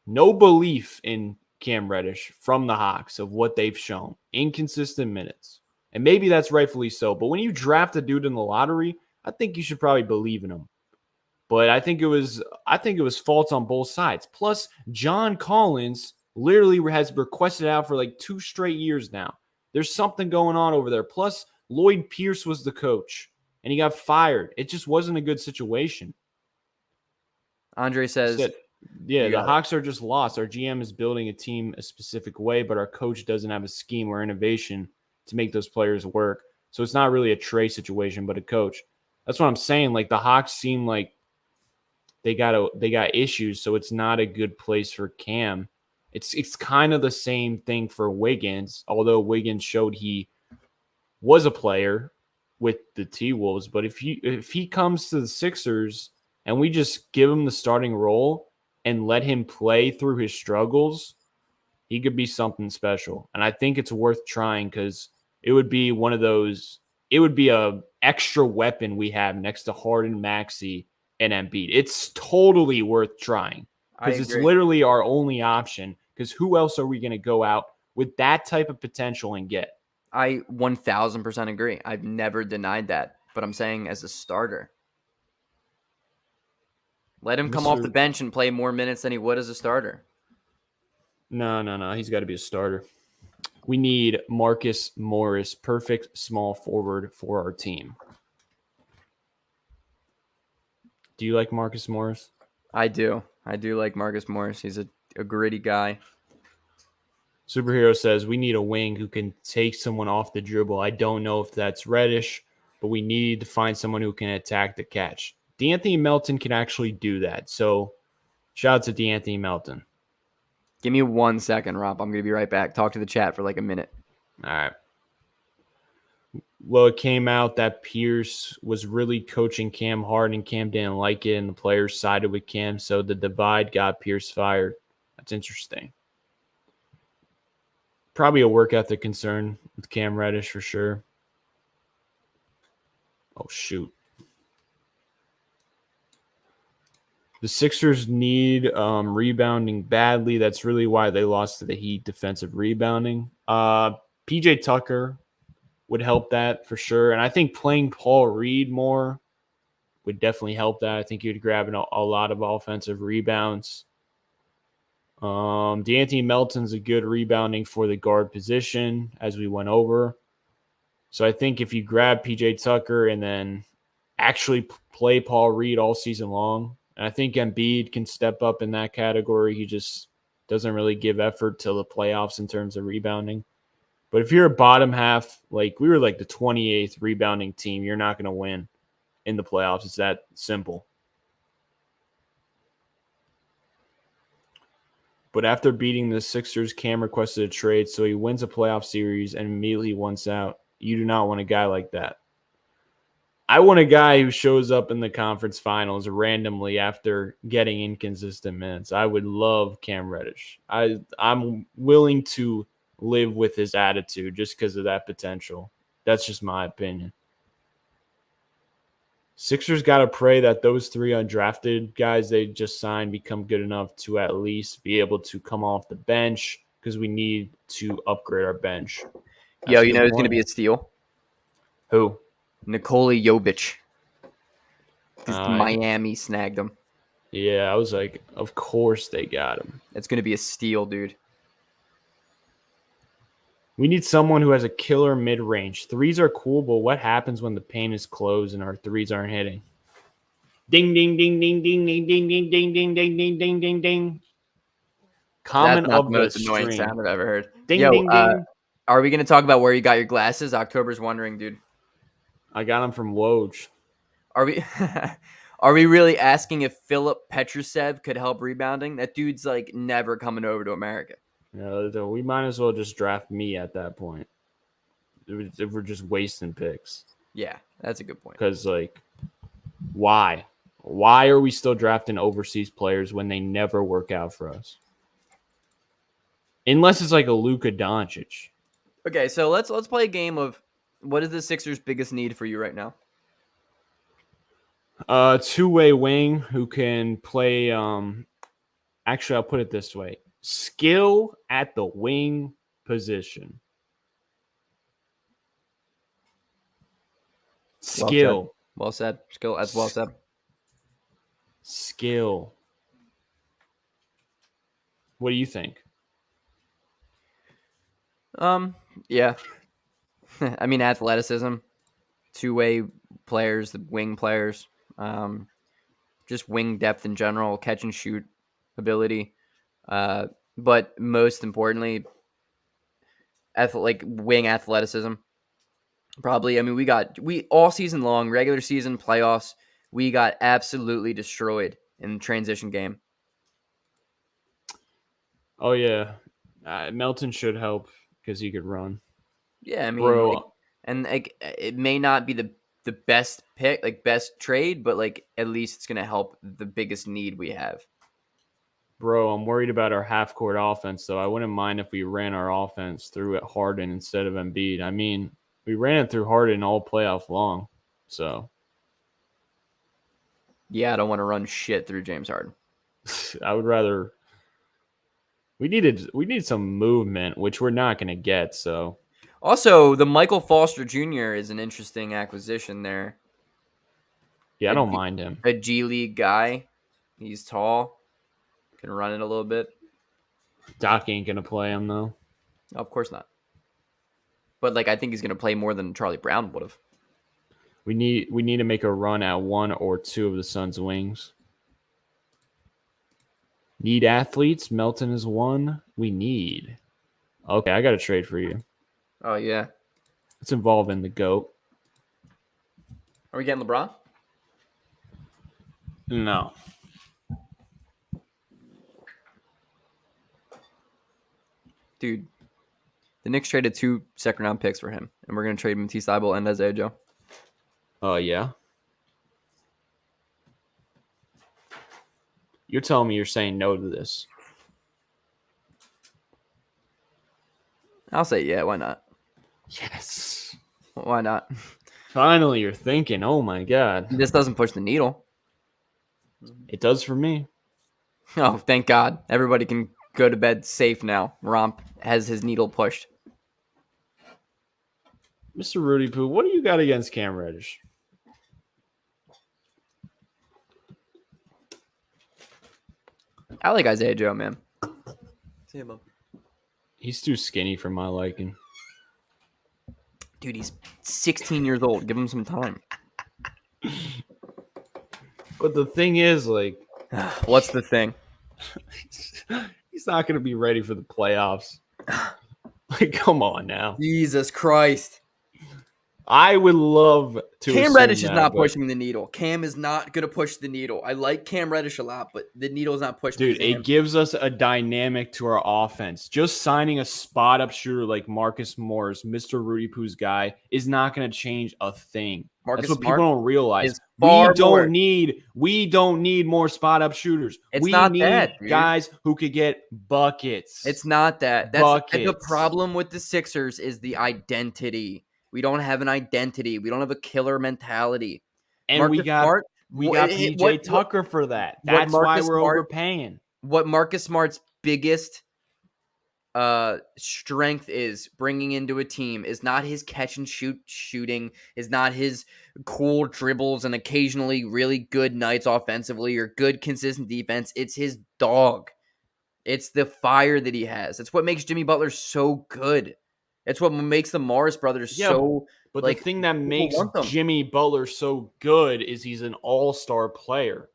no belief in Cam Reddish from the Hawks of what they've shown. Inconsistent minutes. And maybe that's rightfully so. But when you draft a dude in the lottery, I think you should probably believe in him. But I think it was faults on both sides. Plus, John Collins literally has requested out for like 2 straight years now. There's something going on over there. Plus, Lloyd Pierce was the coach, and he got fired. It just wasn't a good situation. Andre says, the Hawks are just lost. Our GM is building a team a specific way, but our coach doesn't have a scheme or innovation to make those players work. So it's not really a Trey situation, but a coach. That's what I'm saying. Like the Hawks seem like they got issues, so it's not a good place for Cam. It's kind of the same thing for Wiggins, although Wiggins showed he was a player with the T-Wolves. But if he comes to the Sixers and we just give him the starting role and let him play through his struggles, he could be something special. And I think it's worth trying because it would be one of those. It would be a extra weapon we have next to Harden, Maxey, and Embiid. It's totally worth trying because it's literally our only option. Because who else are we going to go out with that type of potential and get? I 1000% agree. I've never denied that, but I'm saying as a starter, let him come off the bench and play more minutes than he would as a starter. No. He's got to be a starter. We need Marcus Morris, perfect small forward for our team. Do you like Marcus Morris? I do. I do like Marcus Morris. He's a gritty guy. Superhero says we need a wing who can take someone off the dribble. I don't know if that's Reddish, but we need to find someone who can attack the catch. D'Anthony Melton can actually do that. So shout out to D'Anthony Melton. Give me 1 second, Rob. I'm going to be right back. Talk to the chat for like a minute. All right. Well, it came out that Pierce was really coaching Cam hard, and Cam didn't like it, and the players sided with Cam, so the divide got Pierce fired. That's interesting. Probably a work ethic concern with Cam Reddish for sure. Oh, shoot. The Sixers need rebounding badly. That's really why they lost to the Heat, defensive rebounding. PJ Tucker would help that for sure. And I think playing Paul Reed more would definitely help that. I think he would grab a lot of offensive rebounds. D'Anthony Melton's a good rebounding for the guard position, as we went over. So I think if you grab PJ Tucker and then actually play Paul Reed all season long, and I think Embiid can step up in that category. He just doesn't really give effort till the playoffs in terms of rebounding. But if you're a bottom half, like we were like the 28th rebounding team, you're not going to win in the playoffs. It's that simple. But after beating the Sixers, Cam requested a trade, so he wins a playoff series and immediately wants out. You do not want a guy like that. I want a guy who shows up in the conference finals randomly after getting inconsistent minutes. I would love Cam Reddish. I'm willing to live with his attitude just because of that potential. That's just my opinion. Sixers got to pray that those 3 undrafted guys they just signed become good enough to at least be able to come off the bench because we need to upgrade our bench. Yo, you know who's going to be a steal? Who? Nikola Jovic. Miami snagged him. Yeah, I was like, of course they got him. It's going to be a steal, dude. We need someone who has a killer mid-range. Threes are cool, but what happens when the paint is closed and our threes aren't hitting? Ding, ding, ding, ding, ding, ding, ding, ding, ding, ding, ding, ding, ding, ding, ding. Comment of the most annoying sound I've ever heard. Ding, ding, ding. Are we going to talk about where you got your glasses? October's wondering, dude. I got them from Woj. Are Are we really asking if Philip Petrusev could help rebounding? That dude's like never coming over to America. We might as well just draft me at that point. If we're just wasting picks. Yeah, that's a good point. Because, like, why? Why are we still drafting overseas players when they never work out for us? Unless it's like a Luka Doncic. Okay, so let's play a game of what is the Sixers' biggest need for you right now? Two-way wing who can play. Actually, I'll put it this way: skill at the wing position. Skill. Well said. Skill. That's well said. Skill. What do you think? Yeah. I mean, athleticism, two-way players, the wing players, just wing depth in general, catch and shoot ability. But most importantly, wing athleticism. Probably. I mean, we all season long, regular season, playoffs, we got absolutely destroyed in the transition game. Oh yeah, Melton should help because he could run. Yeah, I mean, it may not be the best pick, like best trade, but like at least it's gonna help the biggest need we have. Bro, I'm worried about our half-court offense, though. I wouldn't mind if we ran our offense through at Harden instead of Embiid. I mean, we ran it through Harden all playoff long, so. Yeah, I don't want to run shit through James Harden. I would rather. We need some movement, which we're not going to get. So. Also, the Michael Foster Jr. is an interesting acquisition there. Yeah, I don't mind him. A G League guy. He's tall. Can run it a little bit. Doc ain't going to play him, though. No, of course not. But I think he's going to play more than Charlie Brown would have. We need to make a run at one or two of the Suns' wings. Need athletes. Melton is one. We need. Okay, I got a trade for you. Oh, yeah. It's involving the GOAT. Are we getting LeBron? No. Dude, the Knicks traded 2 second-round picks for him, and we're going to trade Matisse Thybulle and Isaiah Joe. Oh, yeah? You're telling me you're saying no to this. I'll say yeah, why not? Yes. Why not? Finally, you're thinking, oh my God. This doesn't push the needle. It does for me. Oh, thank God. Everybody can go to bed safe now. Romp has his needle pushed. Mr. Rudy Poo, what do you got against Cam Reddish? I like Isaiah Joe, man. See him up. He's too skinny for my liking. Dude, he's 16 years old. Give him some time. But the thing is, what's the thing? He's not going to be ready for the playoffs. Come on now. Jesus Christ. I would love to. Cam Reddish is not pushing the needle. Cam is not going to push the needle. I like Cam Reddish a lot, but the needle's not pushing. Dude, it gives us a dynamic to our offense. Just signing a spot-up shooter like Marcus Morris, Mr. Rudy Poo's guy, is not going to change a thing. That's what people don't realize. We don't need more spot-up shooters. We need guys who could get buckets. It's not that. That's the problem with the Sixers is the identity. We don't have an identity. We don't have a killer mentality. And we got PJ Tucker for that. That's why we're overpaying. What Marcus Smart's biggest strength is bringing into a team is not his catch and shoot shooting, is not his cool dribbles and occasionally really good nights offensively or good consistent defense. It's his dog. It's the fire that he has. It's what makes Jimmy Butler so good. It's what makes the Morris brothers so. But the thing that makes Jimmy Butler so good is he's an all-star player.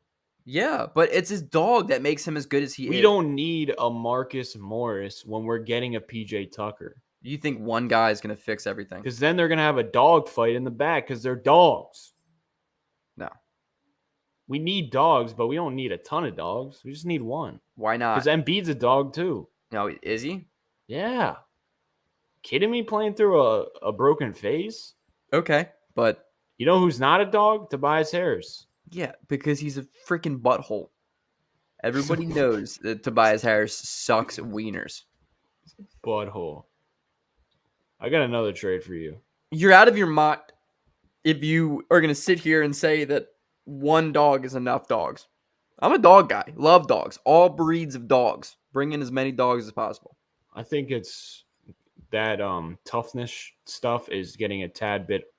Yeah, but it's his dog that makes him as good as he is. We don't need a Marcus Morris when we're getting a PJ Tucker. You think one guy is going to fix everything? Because then they're going to have a dog fight in the back because they're dogs. No. We need dogs, but we don't need a ton of dogs. We just need one. Why not? Because Embiid's a dog too. No, is he? Yeah. Kidding me? Playing through a broken face? Okay, but you know who's not a dog? Tobias Harris. Yeah, because he's a freaking butthole. Everybody knows that Tobias Harris sucks wieners. Butthole. I got another trade for you. You're out of your mind if you are going to sit here and say that one dog is enough dogs. I'm a dog guy. Love dogs. All breeds of dogs. Bring in as many dogs as possible. I think it's that toughness stuff is getting a tad bit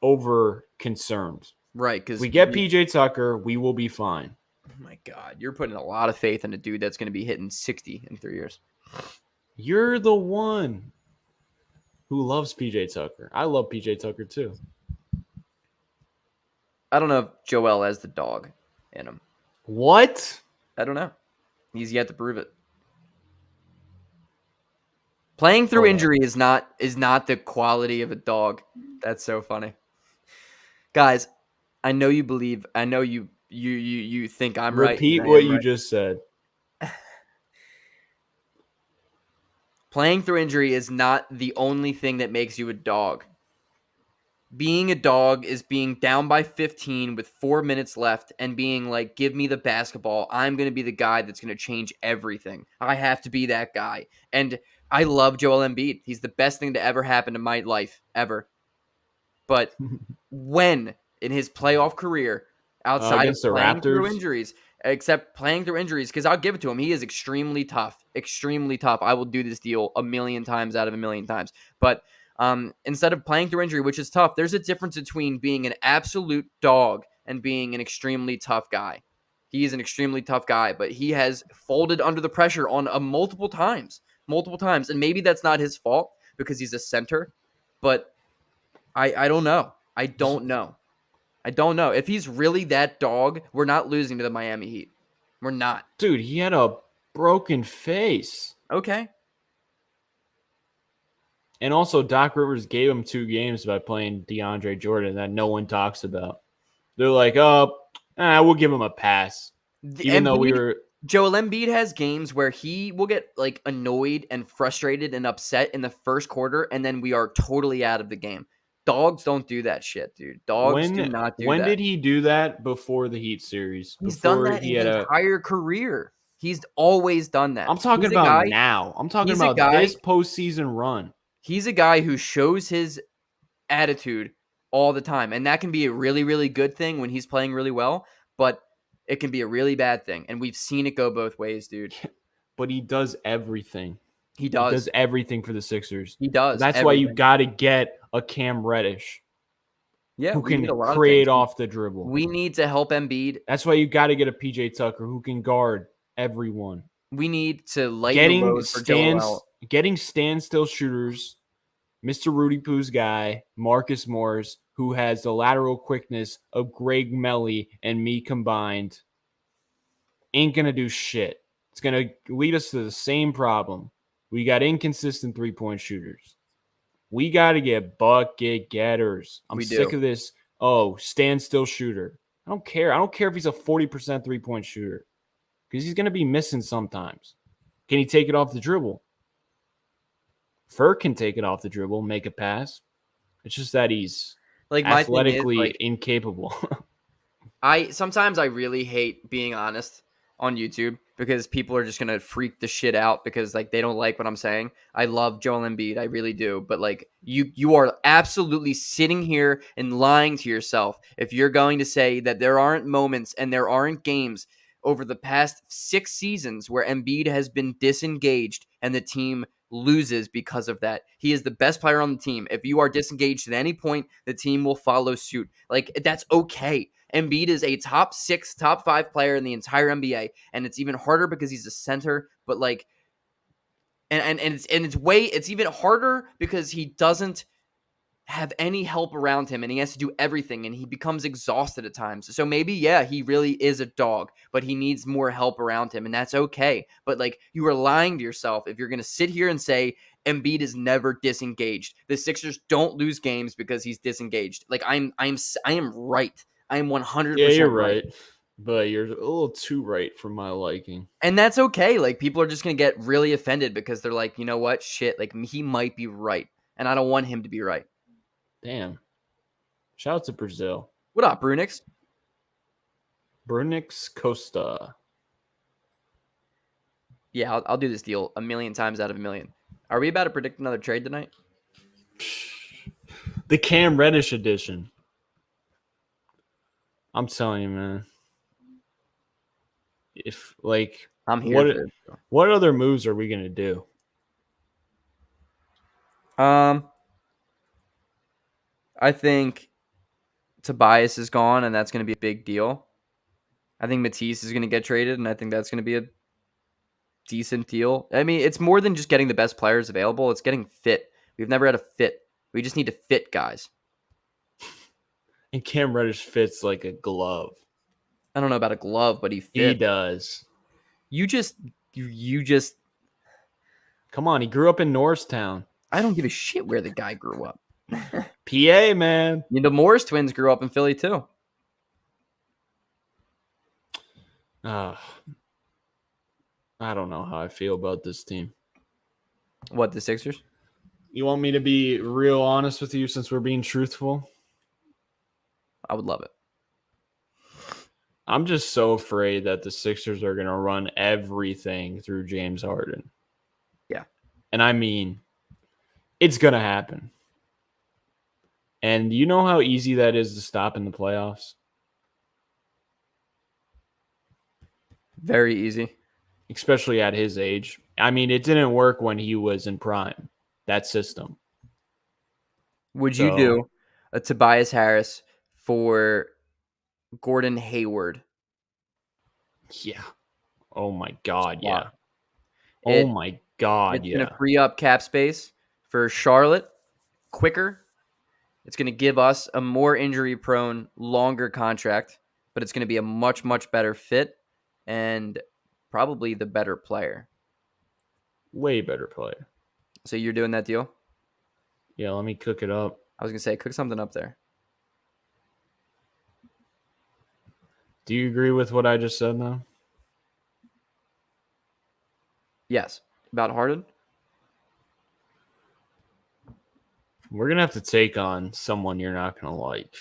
over concerned. Right, because we get PJ Tucker, we will be fine. Oh my God, you're putting a lot of faith in a dude that's going to be hitting 60 in 3 years. You're the one who loves PJ Tucker. I love PJ Tucker too. I don't know if Joel has the dog in him. What? I don't know. He's yet to prove it. Playing through injury is not the quality of a dog. That's so funny. Guys, I know you believe. I know you think I'm right. Repeat what you just said. Playing through injury is not the only thing that makes you a dog. Being a dog is being down by 15 with 4 minutes left and being like, give me the basketball. I'm going to be the guy that's going to change everything. I have to be that guy. And I love Joel Embiid. He's the best thing to ever happen to my life, ever. But when in his playoff career, outside of playing through injuries, because I'll give it to him, he is extremely tough. Extremely tough. I will do this deal 1,000,000 times out of 1,000,000 times. But instead of playing through injury, which is tough, there's a difference between being an absolute dog and being an extremely tough guy. He is an extremely tough guy, but he has folded under the pressure on multiple times. And maybe that's not his fault because he's a center, but I don't know. I don't know. If he's really that dog, we're not losing to the Miami Heat. We're not. Dude, he had a broken face. Okay. And also, Doc Rivers gave him 2 games by playing DeAndre Jordan that no one talks about. They're like, we'll give him a pass. Joel Embiid has games where he will get like annoyed and frustrated and upset in the first quarter, and then we are totally out of the game. Dogs don't do that shit, dude. Dogs do not do that. When did he do that before the Heat series? He's done that his entire career. He's always done that. I'm talking about now. I'm talking about this postseason run. He's a guy who shows his attitude all the time, and that can be a really, really good thing when he's playing really well, but it can be a really bad thing, and we've seen it go both ways, dude. But he does everything. He does everything for the Sixers. He does. That's why you got to get a Cam Reddish. Yeah, who can create off the dribble. We need to help Embiid. That's why you got to get a PJ Tucker who can guard everyone. We need to lighten the load for Joel. Getting standstill shooters, Mr. Rudy Poo's guy, Marcus Morris, who has the lateral quickness of Greg Melly and me combined, ain't going to do shit. It's going to lead us to the same problem. We got inconsistent three-point shooters. We got to get bucket getters. I'm sick of this, standstill shooter. I don't care. I don't care if he's a 40% three-point shooter because he's going to be missing sometimes. Can he take it off the dribble? Ferg can take it off the dribble, make a pass. It's just that he's athletically incapable. Sometimes I really hate being honest on YouTube because people are just going to freak the shit out because they don't like what I'm saying. I love Joel Embiid. I really do. But you are absolutely sitting here and lying to yourself if you're going to say that there aren't moments and there aren't games over the past 6 seasons where Embiid has been disengaged and the team loses because of that. He is the best player on the team. If you are disengaged at any point, the team will follow suit. That's okay. Embiid is a top 6, top 5 player in the entire NBA, and it's even harder because he's a center. But it's even harder because he doesn't have any help around him, and he has to do everything, and he becomes exhausted at times. So maybe, he really is a dog, but he needs more help around him, and that's okay. But you are lying to yourself if you're going to sit here and say Embiid is never disengaged. The Sixers don't lose games because he's disengaged. I am right. I am 100% yeah, you're right. But you're a little too right for my liking. And that's okay. Like, people are just going to get really offended because they're like, you know what? Shit, like, he might be right. And I don't want him to be right. Damn. Shout out to Brazil. What up, Brunix? Brunix Costa. Yeah, I'll do this deal a million times out of a million. Are we about to predict another trade tonight? The Cam Reddish edition. I'm telling you, man. If like I'm here. What other moves are we gonna do? I think Tobias is gone, and that's going to be a big deal. I think Matisse is going to get traded, and I think that's going to be a decent deal. I mean, it's more than just getting the best players available. It's getting fit. We've never had a fit. We just need to fit guys. And Cam Reddish fits like a glove. I don't know about a glove, but he fits. He does. You just come on. He grew up in Norristown. I don't give a shit where the guy grew up. PA, man. The Morris twins grew up in Philly too. I don't know how I feel about this team. What, the Sixers? You want me to be real honest with you since we're being truthful? I would love it. I'm just so afraid that the Sixers are going to run everything through James Harden. Yeah. And I mean, it's going to happen. And you know how easy that is to stop in the playoffs? Very easy. Especially at his age. I mean, it didn't work when he was in prime, that system. Would you do a Tobias Harris for Gordon Hayward? Yeah. Oh, my God, yeah. Oh, my God, it's going to free up cap space for Charlotte quicker. It's going to give us a more injury-prone, longer contract, but it's going to be a much, much better fit and probably the better player. Way better player. So you're doing that deal? Yeah, let me cook it up. I was going to say, cook something up there. Do you agree with what I just said now? Yes. About Harden? We're going to have to take on someone you're not going to like.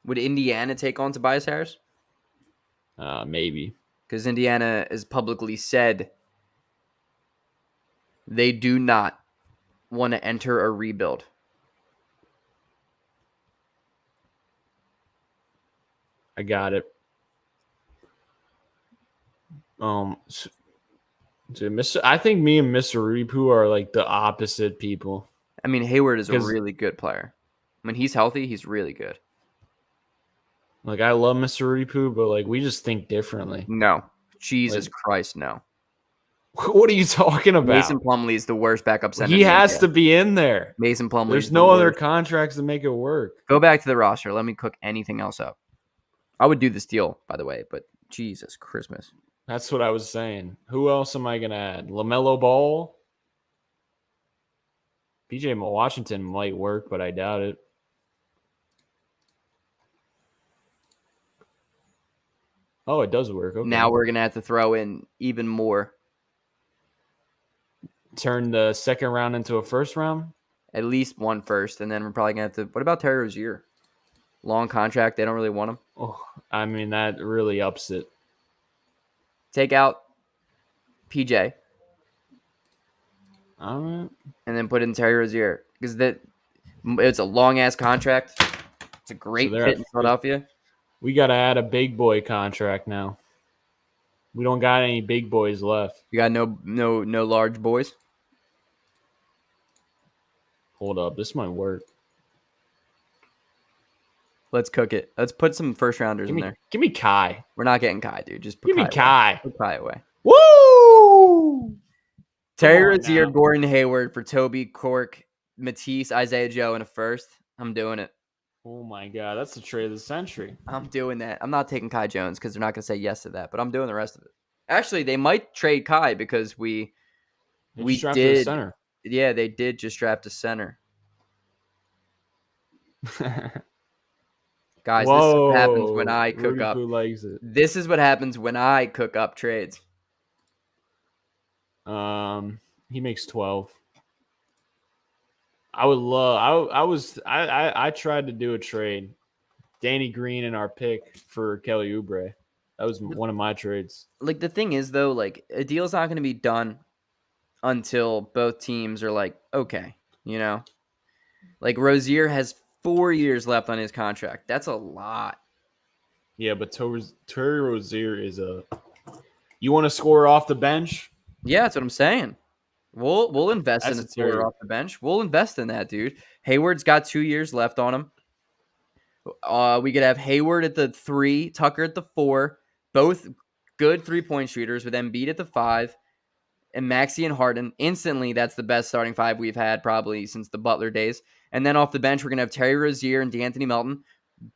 Would Indiana take on Tobias Harris? Maybe. Because Indiana has publicly said they do not want to enter a rebuild. I got it. I think me and Mr. Reepu are like the opposite people. I mean, Hayward is a really good player. When he's healthy, he's really good. Like, I love Mr. Reepu, but like, we just think differently. No. Jesus Christ, no. What are you talking about? Mason Plumlee is the worst backup center. He has to be in there. Mason Plumlee. There's no other contracts to make it work. Go back to the roster. Let me cook anything else up. I would do this deal, by the way, but Jesus Christmas. That's what I was saying. Who else am I going to add? LaMelo Ball? PJ Washington might work, but I doubt it. Oh, it does work. Okay. Now we're going to have to throw in even more. Turn the second round into a first round? At least one first, and then we're probably going to have to... What about Terry Rozier? Long contract. They don't really want him. Oh, I mean, that really ups it. Take out PJ. All right. And then put in Terry Rozier. Because it's a long-ass contract. It's a great fit in Philadelphia. We got to add a big boy contract now. We don't got any big boys left. You got no large boys? Hold up. This might work. Let's cook it. Let's put some first-rounders in there. Give me Kai. We're not getting Kai, dude. Just give me Kai. Put Kai away. Woo! Terry Rozier, Gordon Hayward for Toby, Cork, Matisse, Isaiah Joe, and a first. I'm doing it. Oh, my God. That's the trade of the century. I'm doing that. I'm not taking Kai Jones because they're not going to say yes to that, but I'm doing the rest of it. Actually, they might trade Kai because we drafted did. A center. Yeah, they did just draft a center. Guys, this is what happens when I cook Rudy up. Poo likes it. This is what happens when I cook up trades. He makes 12. I would love. I tried to do a trade, Danny Green and our pick for Kelly Oubre. That was one of my trades. Like, the thing is, though, like, a deal's not going to be done until both teams are like, okay, you know? Like, Rozier has 4 years left on his contract. That's a lot. Yeah, but Terry Rozier is a. You want to score off the bench? Yeah, that's what I'm saying. We'll invest in a scorer off the bench. We'll invest in that, dude. Hayward's got 2 years left on him. We could have Hayward at the 3, Tucker at the 4, both good 3-point shooters with Embiid at the 5, and Maxey and Harden. Instantly, that's the best starting 5 we've had probably since the Butler days. And then off the bench, we're going to have Terry Rozier and D'Anthony Melton.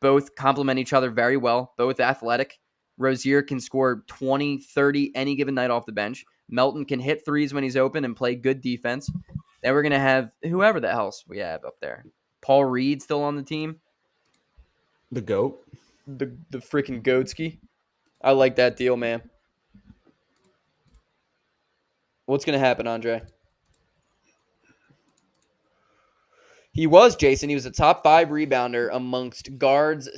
Both complement each other very well, both athletic. Rozier can score 20, 30 any given night off the bench. Melton can hit threes when he's open and play good defense. Then we're going to have whoever the else we have up there. Paul Reed still on the team. The GOAT. The freaking Goatski. I like that deal, man. What's going to happen, Andre? He was, Jason. He was a top 5 rebounder amongst guards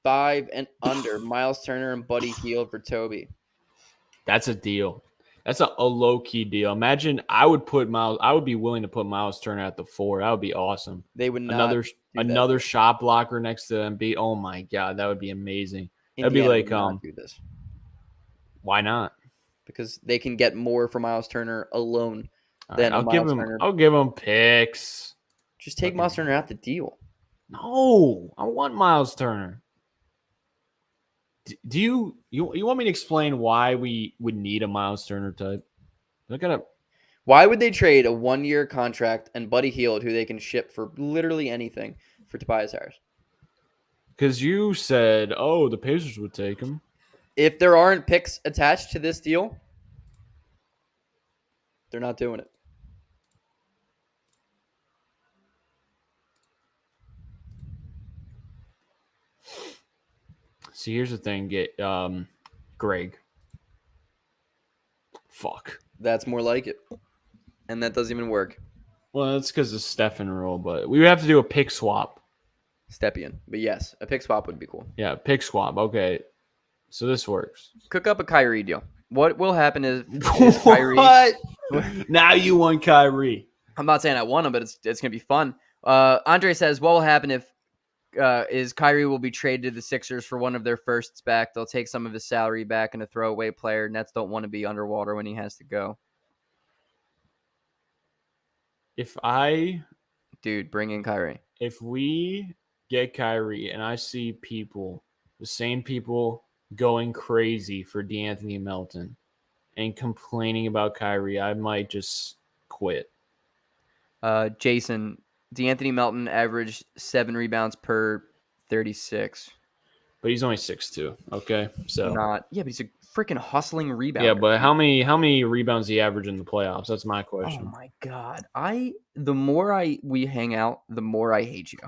6'5" and under. Miles Turner and Buddy Hield for Toby. That's a deal. That's a low-key deal. Imagine I would be willing to put Miles Turner at the 4. That would be awesome. They would not another shot blocker next to Embiid. Oh my god, that would be amazing. That'd be like do this. Why not? Because they can get more for Miles Turner alone than I'll give him picks. Just take Miles Turner out the deal. No, I want Miles Turner. Do you want me to explain why we would need a Miles Turner type? Why would they trade a 1-year contract and Buddy Hield, who they can ship for literally anything, for Tobias Harris? Because you said, the Pacers would take him. If there aren't picks attached to this deal, they're not doing it. See, here's the thing. Get Greg. Fuck. That's more like it. And that doesn't even work. Well, that's because of Stephen rule, but we would have to do a pick swap. Stepien. But yes, a pick swap would be cool. Yeah, pick swap. Okay. So this works. Cook up a Kyrie deal. What will happen is Kyrie. What? Now you want Kyrie. I'm not saying I want him, but it's going to be fun. Andre says, what will happen if is Kyrie will be traded to the Sixers for one of their firsts back. They'll take some of his salary back and a throwaway player. Nets don't want to be underwater when he has to go. Bring in Kyrie. If we get Kyrie and I see the same people going crazy for D'Anthony Melton and complaining about Kyrie, I might just quit. Jason, D'Anthony Melton averaged 7 rebounds per 36. But he's only 6'2", okay? But he's a freaking hustling rebounder. Yeah, but how many rebounds do he average in the playoffs? That's my question. Oh my god. The more we hang out, the more I hate you.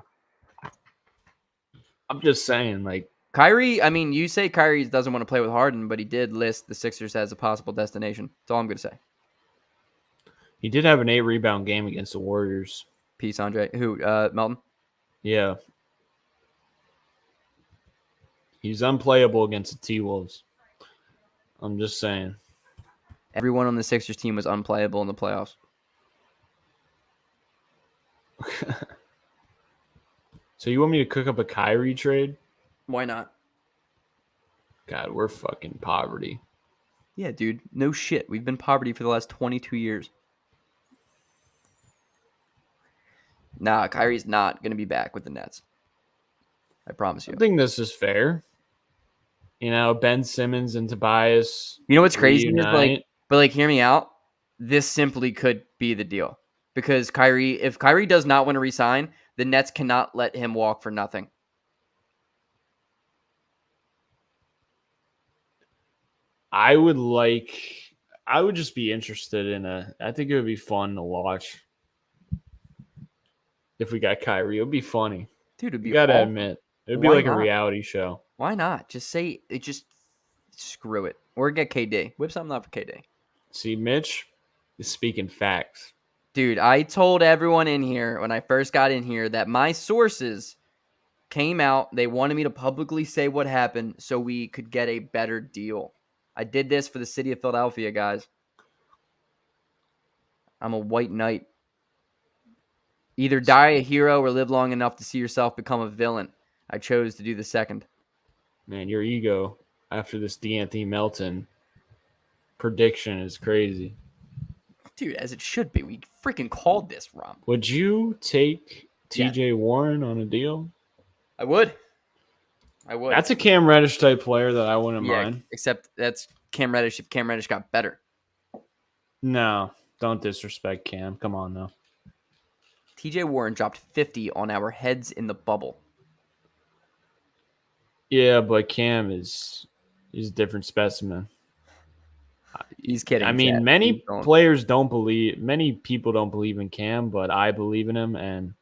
I'm just saying, like, Kyrie, you say Kyrie doesn't want to play with Harden, but he did list the Sixers as a possible destination. That's all I'm going to say. He did have an 8-rebound game against the Warriors. Peace, Andre. Who, Melton? Yeah. He's unplayable against the T-Wolves. I'm just saying. Everyone on the Sixers team was unplayable in the playoffs. So you want me to cook up a Kyrie trade? Why not? God, we're fucking poverty. Yeah, dude. No shit. We've been poverty for the last 22 years. Nah, Kyrie's not going to be back with the Nets. I promise you. I think this is fair. Ben Simmons and Tobias. You know what's crazy is hear me out. This simply could be the deal. Because if Kyrie does not want to resign, the Nets cannot let him walk for nothing. I would just be interested I think it would be fun to watch. If we got Kyrie, it would be funny. Dude, it'd be you gotta admit. It would be like a reality show. Why not? Just say it. Just screw it. Or get KD. Whip something up for KD. See, Mitch is speaking facts. Dude, I told everyone in here when I first got in here that my sources came out. They wanted me to publicly say what happened so we could get a better deal. I did this for the city of Philadelphia, guys. I'm a white knight. Either die a hero or live long enough to see yourself become a villain. I chose to do the second. Man, your ego after this D'Anthony Melton prediction is crazy. Dude, as it should be. We freaking called this, Rom. Would you take TJ Warren on a deal? I would. That's a Cam Reddish type player that I wouldn't mind. Except that's Cam Reddish if Cam Reddish got better. No, don't disrespect Cam. Come on, though. TJ Warren dropped 50 on our heads in the bubble. Yeah, but Cam is a different specimen. He's kidding. I mean, many people don't believe in Cam, but I believe in him, and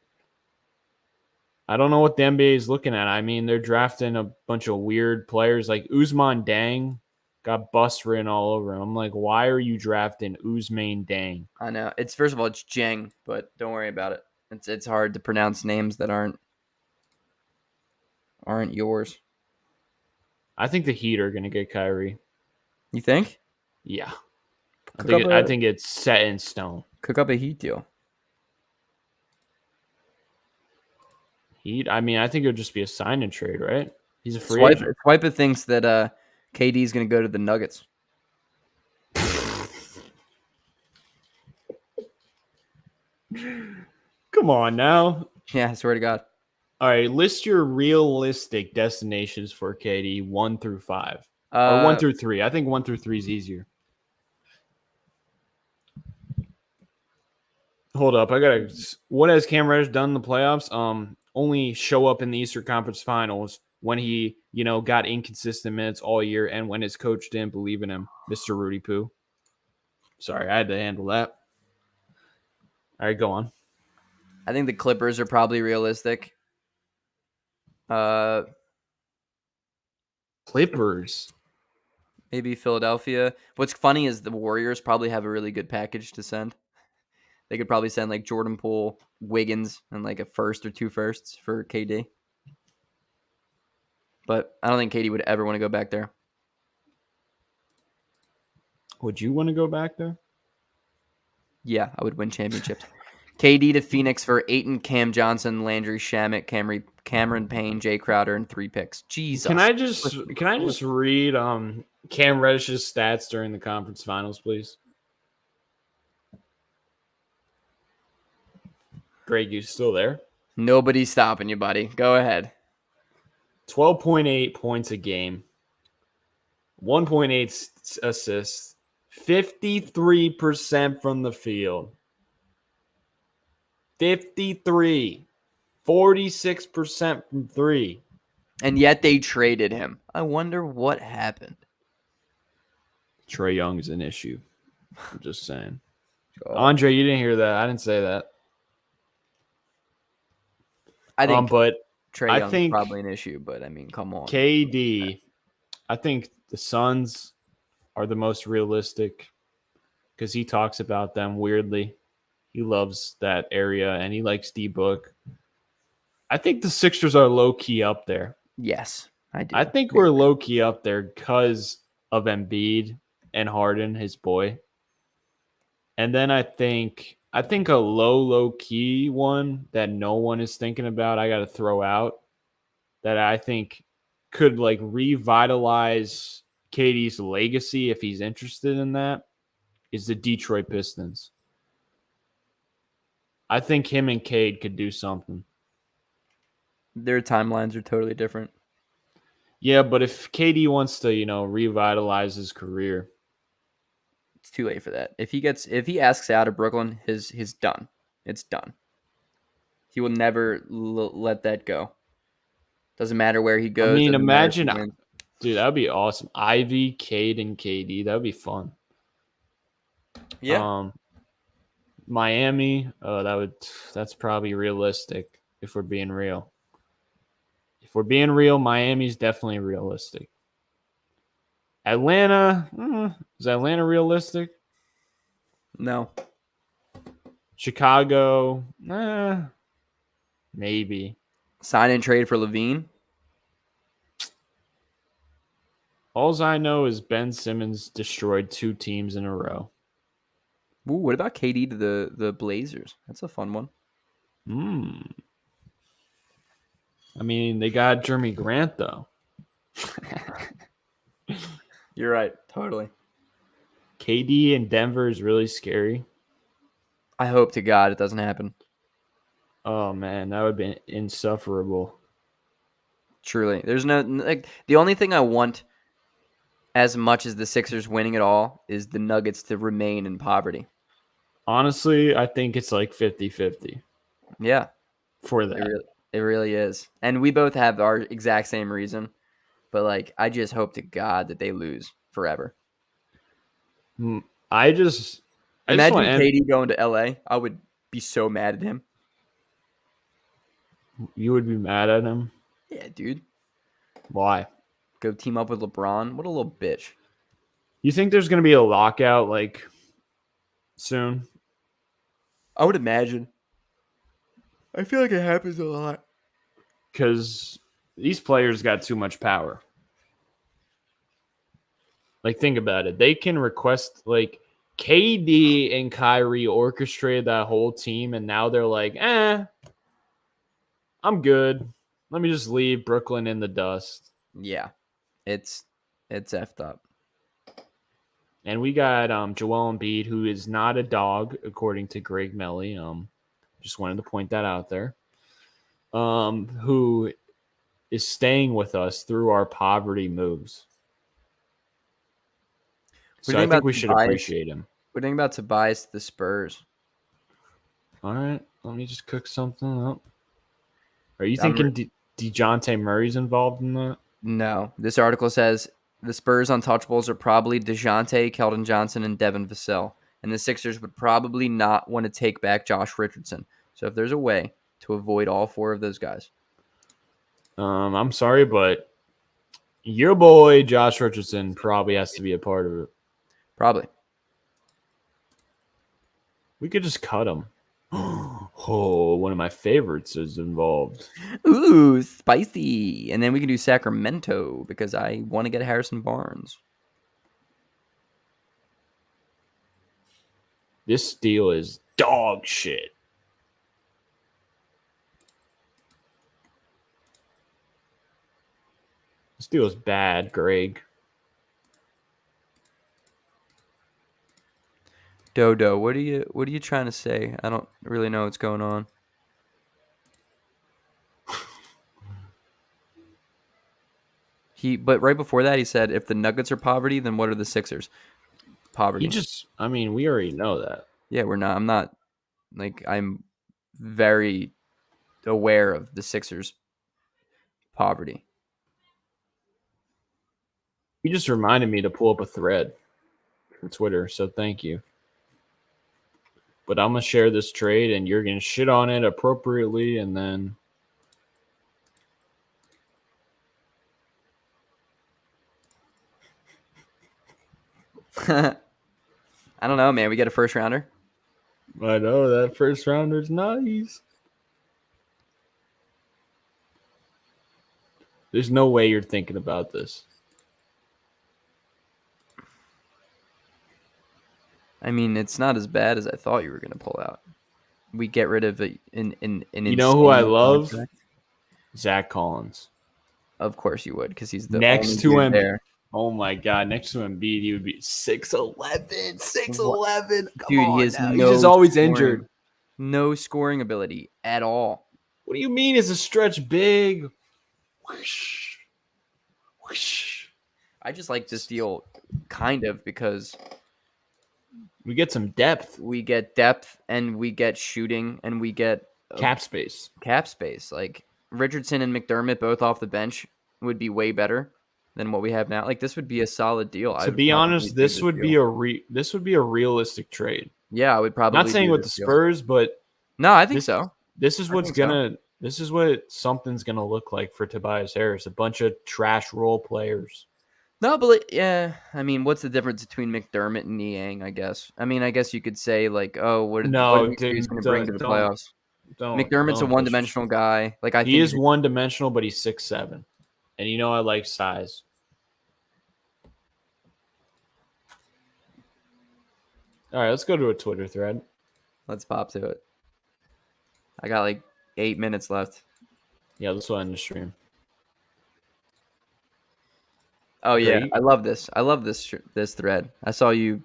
I don't know what the NBA is looking at. I mean, they're drafting a bunch of weird players like Ousmane Dang got bust written all over him. I'm like, why are you drafting Ousmane Dang? I know. First of all, it's Jeng, but don't worry about it. It's hard to pronounce names that aren't yours. I think the Heat are going to get Kyrie. You think? Yeah. I think it's set in stone. Cook up a Heat deal. Heat? I mean, I think it'll just be a sign and trade, right? He's a free agent. Swipa thinks that KD is going to go to the Nuggets. Come on now. Yeah, I swear to God. All right, list your realistic destinations for KD 1 through 5. Or 1 through 3. I think 1 through 3 is easier. Hold up. What has Cam Reddish done in the playoffs? Only show up in the Eastern Conference Finals when he, got inconsistent minutes all year and when his coach didn't believe in him, Mr. Rudy Poo. Sorry, I had to handle that. All right, go on. I think the Clippers are probably realistic. Clippers. Maybe Philadelphia. What's funny is the Warriors probably have a really good package to send. They could probably send like Jordan Poole, Wiggins, and like a first or 2 firsts for KD. But I don't think KD would ever want to go back there. Would you want to go back there? Yeah, I would win championships. KD to Phoenix for Ayton, Cam Johnson, Landry Shamet, Cameron Payne, Jay Crowder, and 3 picks. Jesus. Can I just read Cam Reddish's stats during the conference finals, please? Greg, you still there? Nobody's stopping you, buddy. Go ahead. 12.8 points a game, 1.8 assists, 53% from the field. 53. 46% from 3. And yet they traded him. I wonder what happened. Trae Young is an issue. I'm just saying. Andre, you didn't hear that. I didn't say that. I think Trae Young is probably an issue, but I mean, come on. KD, I think the Suns are the most realistic because he talks about them weirdly. He loves that area, and he likes D-Book. I think the Sixers are low-key up there. Yes, I do. I think we're low-key up there because of Embiid and Harden, his boy. And then I think a low-key one that no one is thinking about, I got to throw out, that I think could like revitalize KD's legacy if he's interested in that, is the Detroit Pistons. I think him and Cade could do something. Their timelines are totally different. Yeah, but if KD wants to, revitalize his career, it's too late for that. If he asks out of Brooklyn, his done. It's done. He will never let that go. Doesn't matter where he goes. I mean, imagine, dude, that would be awesome. Ivy, Cade, and KD. That would be fun. Yeah. Miami, that's probably realistic if we're being real. If we're being real, Miami's definitely realistic. Atlanta, is Atlanta realistic? No. Chicago, maybe. Sign and trade for Levine. All I know is Ben Simmons destroyed 2 teams in a row. Ooh, what about KD to the Blazers? That's a fun one. I mean, they got Jeremy Grant, though. You're right. Totally. KD in Denver is really scary. I hope to God it doesn't happen. Oh, man, that would be insufferable. Truly. There's no, like, the only thing I want as much as the Sixers winning it all is the Nuggets to remain in poverty. Honestly, I think it's like 50-50. Yeah. For that. It really is. And we both have our exact same reason. But, like, I just hope to God that they lose forever. Imagine KD going to LA. I would be so mad at him. You would be mad at him? Yeah, dude. Why? Go team up with LeBron? What a little bitch. You think there's going to be a lockout, like, soon? I would imagine. I feel like it happens a lot. Because these players got too much power. Like, think about it. They can request, like, KD and Kyrie orchestrated that whole team, and now they're like, I'm good. Let me just leave Brooklyn in the dust. Yeah. It's effed up. And we got Joel Embiid, who is not a dog, according to Greg Melly. Just wanted to point that out there. Who is staying with us through our poverty moves. So I think we should appreciate him. What do you think about Tobias to the Spurs? All right, let me just cook something up. Are you thinking DeJounte Murray's involved in that? No. This article says the Spurs untouchables are probably DeJounte, Keldon Johnson, and Devin Vassell. And the Sixers would probably not want to take back Josh Richardson. So if there's a way to avoid all 4 of those guys. I'm sorry, but your boy Josh Richardson probably has to be a part of it. Probably. We could just cut him. Oh, one of my favorites is involved. Ooh, spicy. And then we can do Sacramento because I want to get Harrison Barnes. This deal is dog shit. This deal is bad, Greg. Dodo, what are you trying to say? I don't really know what's going on. But right before that, he said, if the Nuggets are poverty, then what are the Sixers? Poverty. We already know that. Yeah, we're not. I'm not, like, I'm very aware of the Sixers' poverty. You just reminded me to pull up a thread for Twitter, so thank you. But I'm going to share this trade, and you're going to shit on it appropriately, and then... I don't know, man. We get a first rounder. I know that first rounder's nice. There's no way you're thinking about this. I mean, it's not as bad as I thought you were going to pull out. We get rid of an You know who I love? Contract. Zach Collins. Of course you would, because he's the next to him. There. Oh my God! Next to Embiid, he would be 6'11", 6'11". Dude, he is he's just always injured. No scoring ability at all. What do you mean? Is a stretch big? Whoosh, whoosh. I just like this deal, kind of, because we get some depth. We get depth, and we get shooting, and we get cap space. Cap space. Like Richardson and McDermott both off the bench would be way better than what we have now. Like, this would be a solid deal. To be honest, this would be a realistic trade. Yeah, I would probably. Not saying with the Spurs, but no, I think so. This is what's gonna This is what something's going to look like for Tobias Harris. A bunch of trash role players. No, but yeah, I mean, what's the difference between McDermott and Niang, I guess? I mean, I guess you could say, like, oh, what is he going to bring to the playoffs? McDermott's a one-dimensional guy. Like, I think he is one-dimensional, but he's 6'7", and you know I like size. All right, let's go to a Twitter thread. Let's pop to it. I got like 8 minutes left. Yeah, let's end the stream. Oh yeah, I love this. I love this thread. I saw you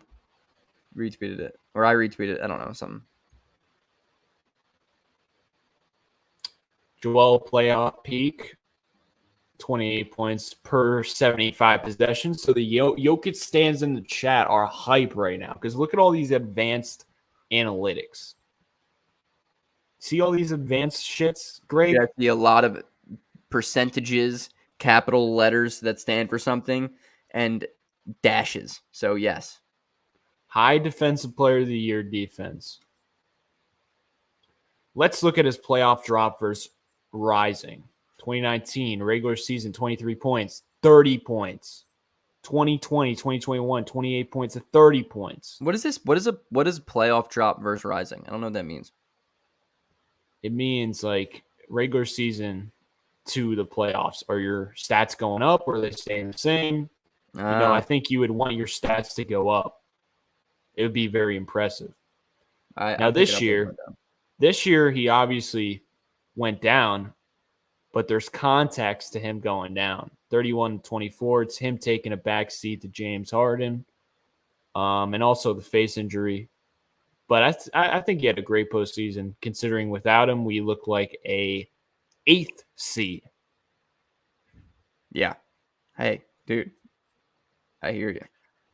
retweeted it, or I retweeted it. I don't know, something. Joel playoff peak, 28 points per 75 possessions. So the Jokic stands in the chat are hype right now because look at all these advanced analytics. See all these advanced shits, Greg? Yeah, I see a lot of percentages, capital letters that stand for something, and dashes. So yes. High defensive player of the year defense. Let's look at his playoff drop versus Rising. 2019, regular season, 23 points, 30 points. 2020, 2021, 28 points to 30 points. What is this? What is playoff drop versus Rising? I don't know what that means. It means like regular season to the playoffs. Are your stats going up or are they staying the same? I think you would want your stats to go up. It would be very impressive. This year he obviously went down, but there's context to him going down. 31-24. It's him taking a back seat to James Harden, and also the face injury. But I think he had a great postseason, considering without him, we look like a 8th seed. Yeah. Hey, dude. I hear you.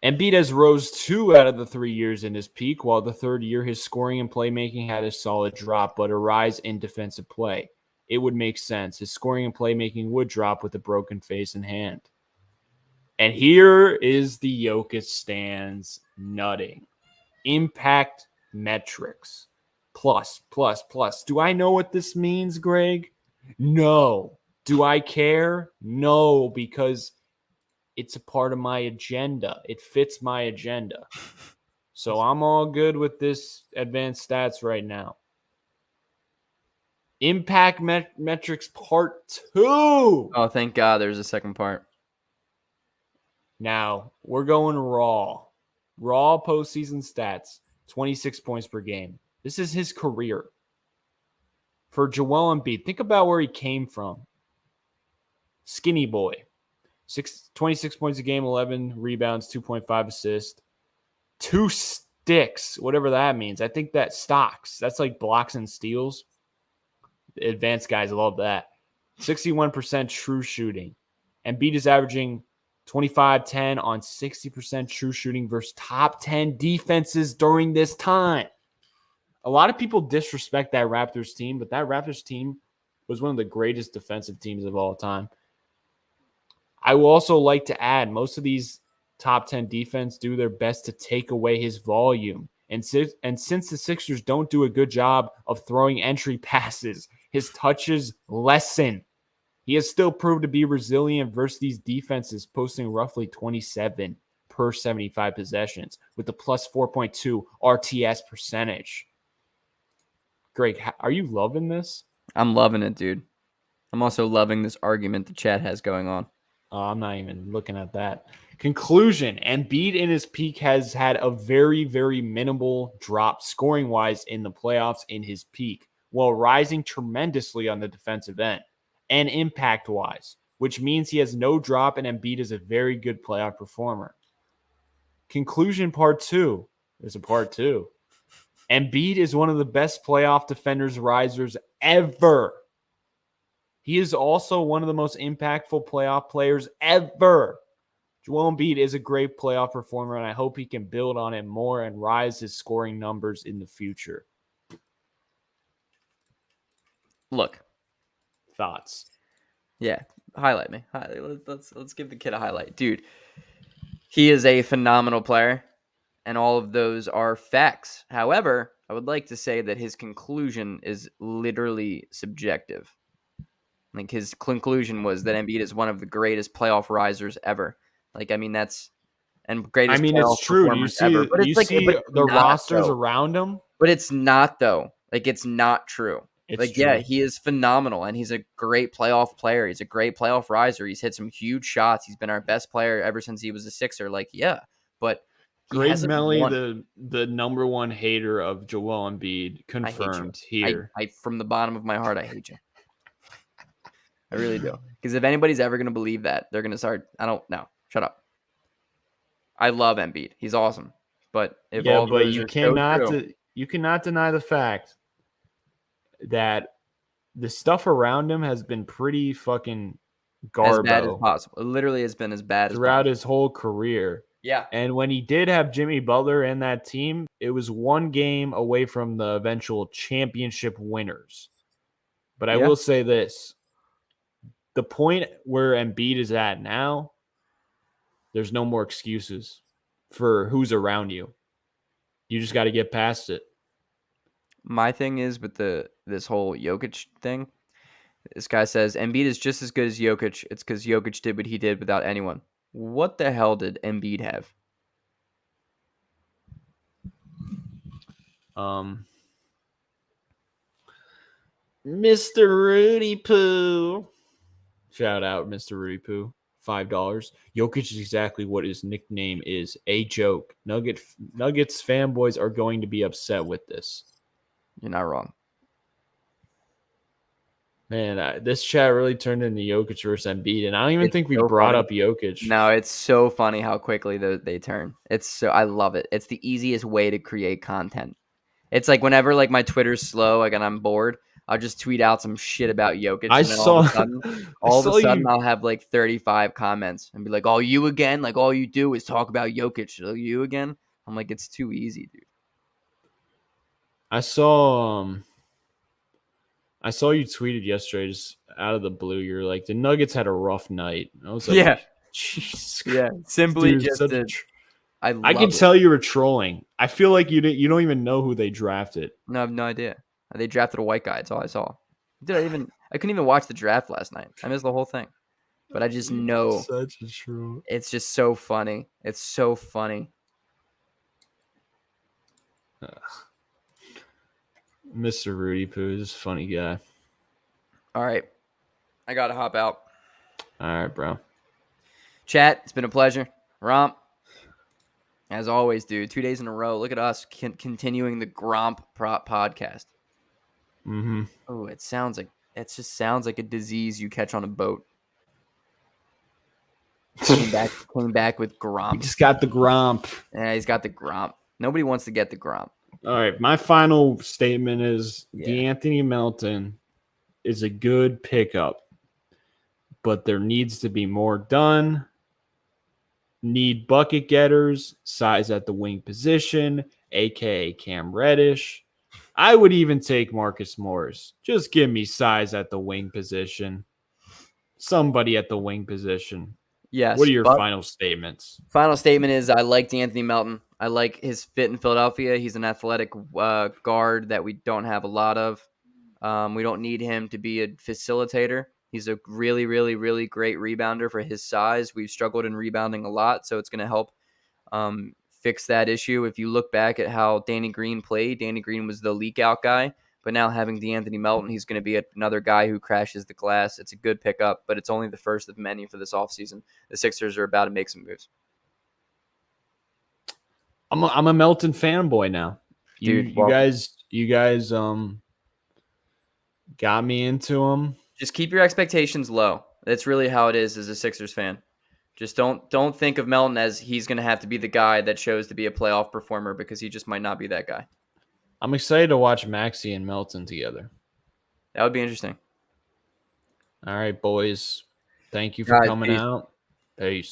Embiid has rose 2 out of the 3 years in his peak, while the third year his scoring and playmaking had a solid drop, but a rise in defensive play. It would make sense. His scoring and playmaking would drop with a broken face in hand. And here is the Jokic stands nutting. Impact metrics. Plus. Do I know what this means, Greg? No. Do I care? No, because it's a part of my agenda. It fits my agenda. So I'm all good with this advanced stats right now. Impact metrics part 2. Oh, thank God there's a second part. Now, we're going raw. Raw postseason stats, 26 points per game. This is his career. For Joel Embiid, think about where he came from. Skinny boy. 26 points a game, 11 rebounds, 2.5 assists. 2 sticks, whatever that means. I think that stocks. That's like blocks and steals. Advanced guys love that. 61% true shooting. Embiid is averaging 25-10 on 60% true shooting versus top 10 defenses during this time. A lot of people disrespect that Raptors team, but that Raptors team was one of the greatest defensive teams of all time. I will also like to add, most of these top 10 defense do their best to take away his volume. And since the Sixers don't do a good job of throwing entry passes, his touches lessen. He has still proved to be resilient versus these defenses, posting roughly 27 per 75 possessions with a plus 4.2 RTS percentage. Greg, are you loving this? I'm loving it, dude. I'm also loving this argument the chat has going on. I'm not even looking at that. Conclusion, Embiid in his peak has had a very, very minimal drop scoring-wise in the playoffs in his peak, while rising tremendously on the defensive end and impact-wise, which means he has no drop and Embiid is a very good playoff performer. Conclusion part 2. There's a part 2. Embiid is one of the best playoff defenders risers ever. He is also one of the most impactful playoff players ever. Joel Embiid is a great playoff performer, and I hope he can build on it more and rise his scoring numbers in the future. Look. Thoughts? Yeah. Highlight me. Let's give the kid a highlight. Dude, he is a phenomenal player, and all of those are facts. However, I would like to say that his conclusion is literally subjective. Like his conclusion was that Embiid is one of the greatest playoff risers ever. Like, I mean, that's and greatest. I mean, playoff it's true. performers ever. But it's like, but it's the not, rosters though. around him. But it's not though. Like it's not true. It's like true. Yeah, he is phenomenal, and he's a great playoff player. He's a great playoff riser. He's hit some huge shots. He's been our best player ever since he was a Sixer. Like, yeah, but Greg Melly, the number one hater of Joel Embiid, confirmed here. I from the bottom of my heart, I hate you. I really do. Because if anybody's ever going to believe that, they're going to start. I don't know. Shut up. I love Embiid. He's awesome. But if all but those you are cannot so true, you cannot deny the fact that the stuff around him has been pretty fucking garbo. As bad as possible. It literally has been as bad throughout his whole career. Yeah. And when he did have Jimmy Butler in that team, it was one game away from the eventual championship winners. But I will say this. The point where Embiid is at now, there's no more excuses for who's around you. You just got to get past it. My thing is with this whole Jokic thing, this guy says Embiid is just as good as Jokic. It's because Jokic did what he did without anyone. What the hell did Embiid have? Mr. Rudy Poo. Shout out, Mr. Rudy Poo. $5. Jokic is exactly what his nickname is. A joke. Nuggets fanboys are going to be upset with this. You're not wrong. Man, this chat really turned into Jokic versus Embiid, and I don't even think we brought up Jokic. No, it's so funny how quickly they turn. I love it. It's the easiest way to create content. It's like whenever like my Twitter's slow, like and I'm bored, I'll just tweet out some shit about Jokic. All of a sudden, I'll have like 35 comments and be like, "Oh, you again? Like all you do is talk about Jokic. Oh, you again?" I'm like, it's too easy, dude. I saw you tweeted yesterday, just out of the blue. You're like, the Nuggets had a rough night. I was like, yeah, Jesus, yeah. Simply dude, just I can tell you were trolling. I feel like you don't even know who they drafted. No, I have no idea. They drafted a white guy. That's all I saw. I couldn't even watch the draft last night. I missed the whole thing. But I just know such a troll. It's just so funny. It's so funny. Mr. Rudy Poo is a funny guy. All right. I got to hop out. All right, bro. Chat, it's been a pleasure. Romp, as always, dude, 2 days in a row. Look at us continuing the Gromp podcast. Mm-hmm. Oh, it just sounds like a disease you catch on a boat. Came back with Gromp. He just got the Gromp. Yeah, he's got the Gromp. Nobody wants to get the Gromp. All right, my final statement is D'Anthony Melton is a good pickup, but there needs to be more done. Need bucket getters, size at the wing position, a.k.a. Cam Reddish. I would even take Marcus Morris. Just give me size at the wing position. Somebody at the wing position. Yes. What are your final statements? Final statement is I like D'Anthony Melton. I like his fit in Philadelphia. He's an athletic guard that we don't have a lot of. We don't need him to be a facilitator. He's a really, really, really great rebounder for his size. We've struggled in rebounding a lot, so it's going to help fix that issue. If you look back at how Danny Green played, Danny Green was the leak out guy. But now having D'Anthony Melton, he's going to be another guy who crashes the glass. It's a good pickup, but it's only the first of many for this offseason. The Sixers are about to make some moves. I'm a Melton fanboy now. Dude, you guys got me into him. Just keep your expectations low. That's really how it is as a Sixers fan. Just don't think of Melton as he's going to have to be the guy that shows to be a playoff performer, because he just might not be that guy. I'm excited to watch Maxey and Melton together. That would be interesting. All right, boys. Thank you for coming out. Peace.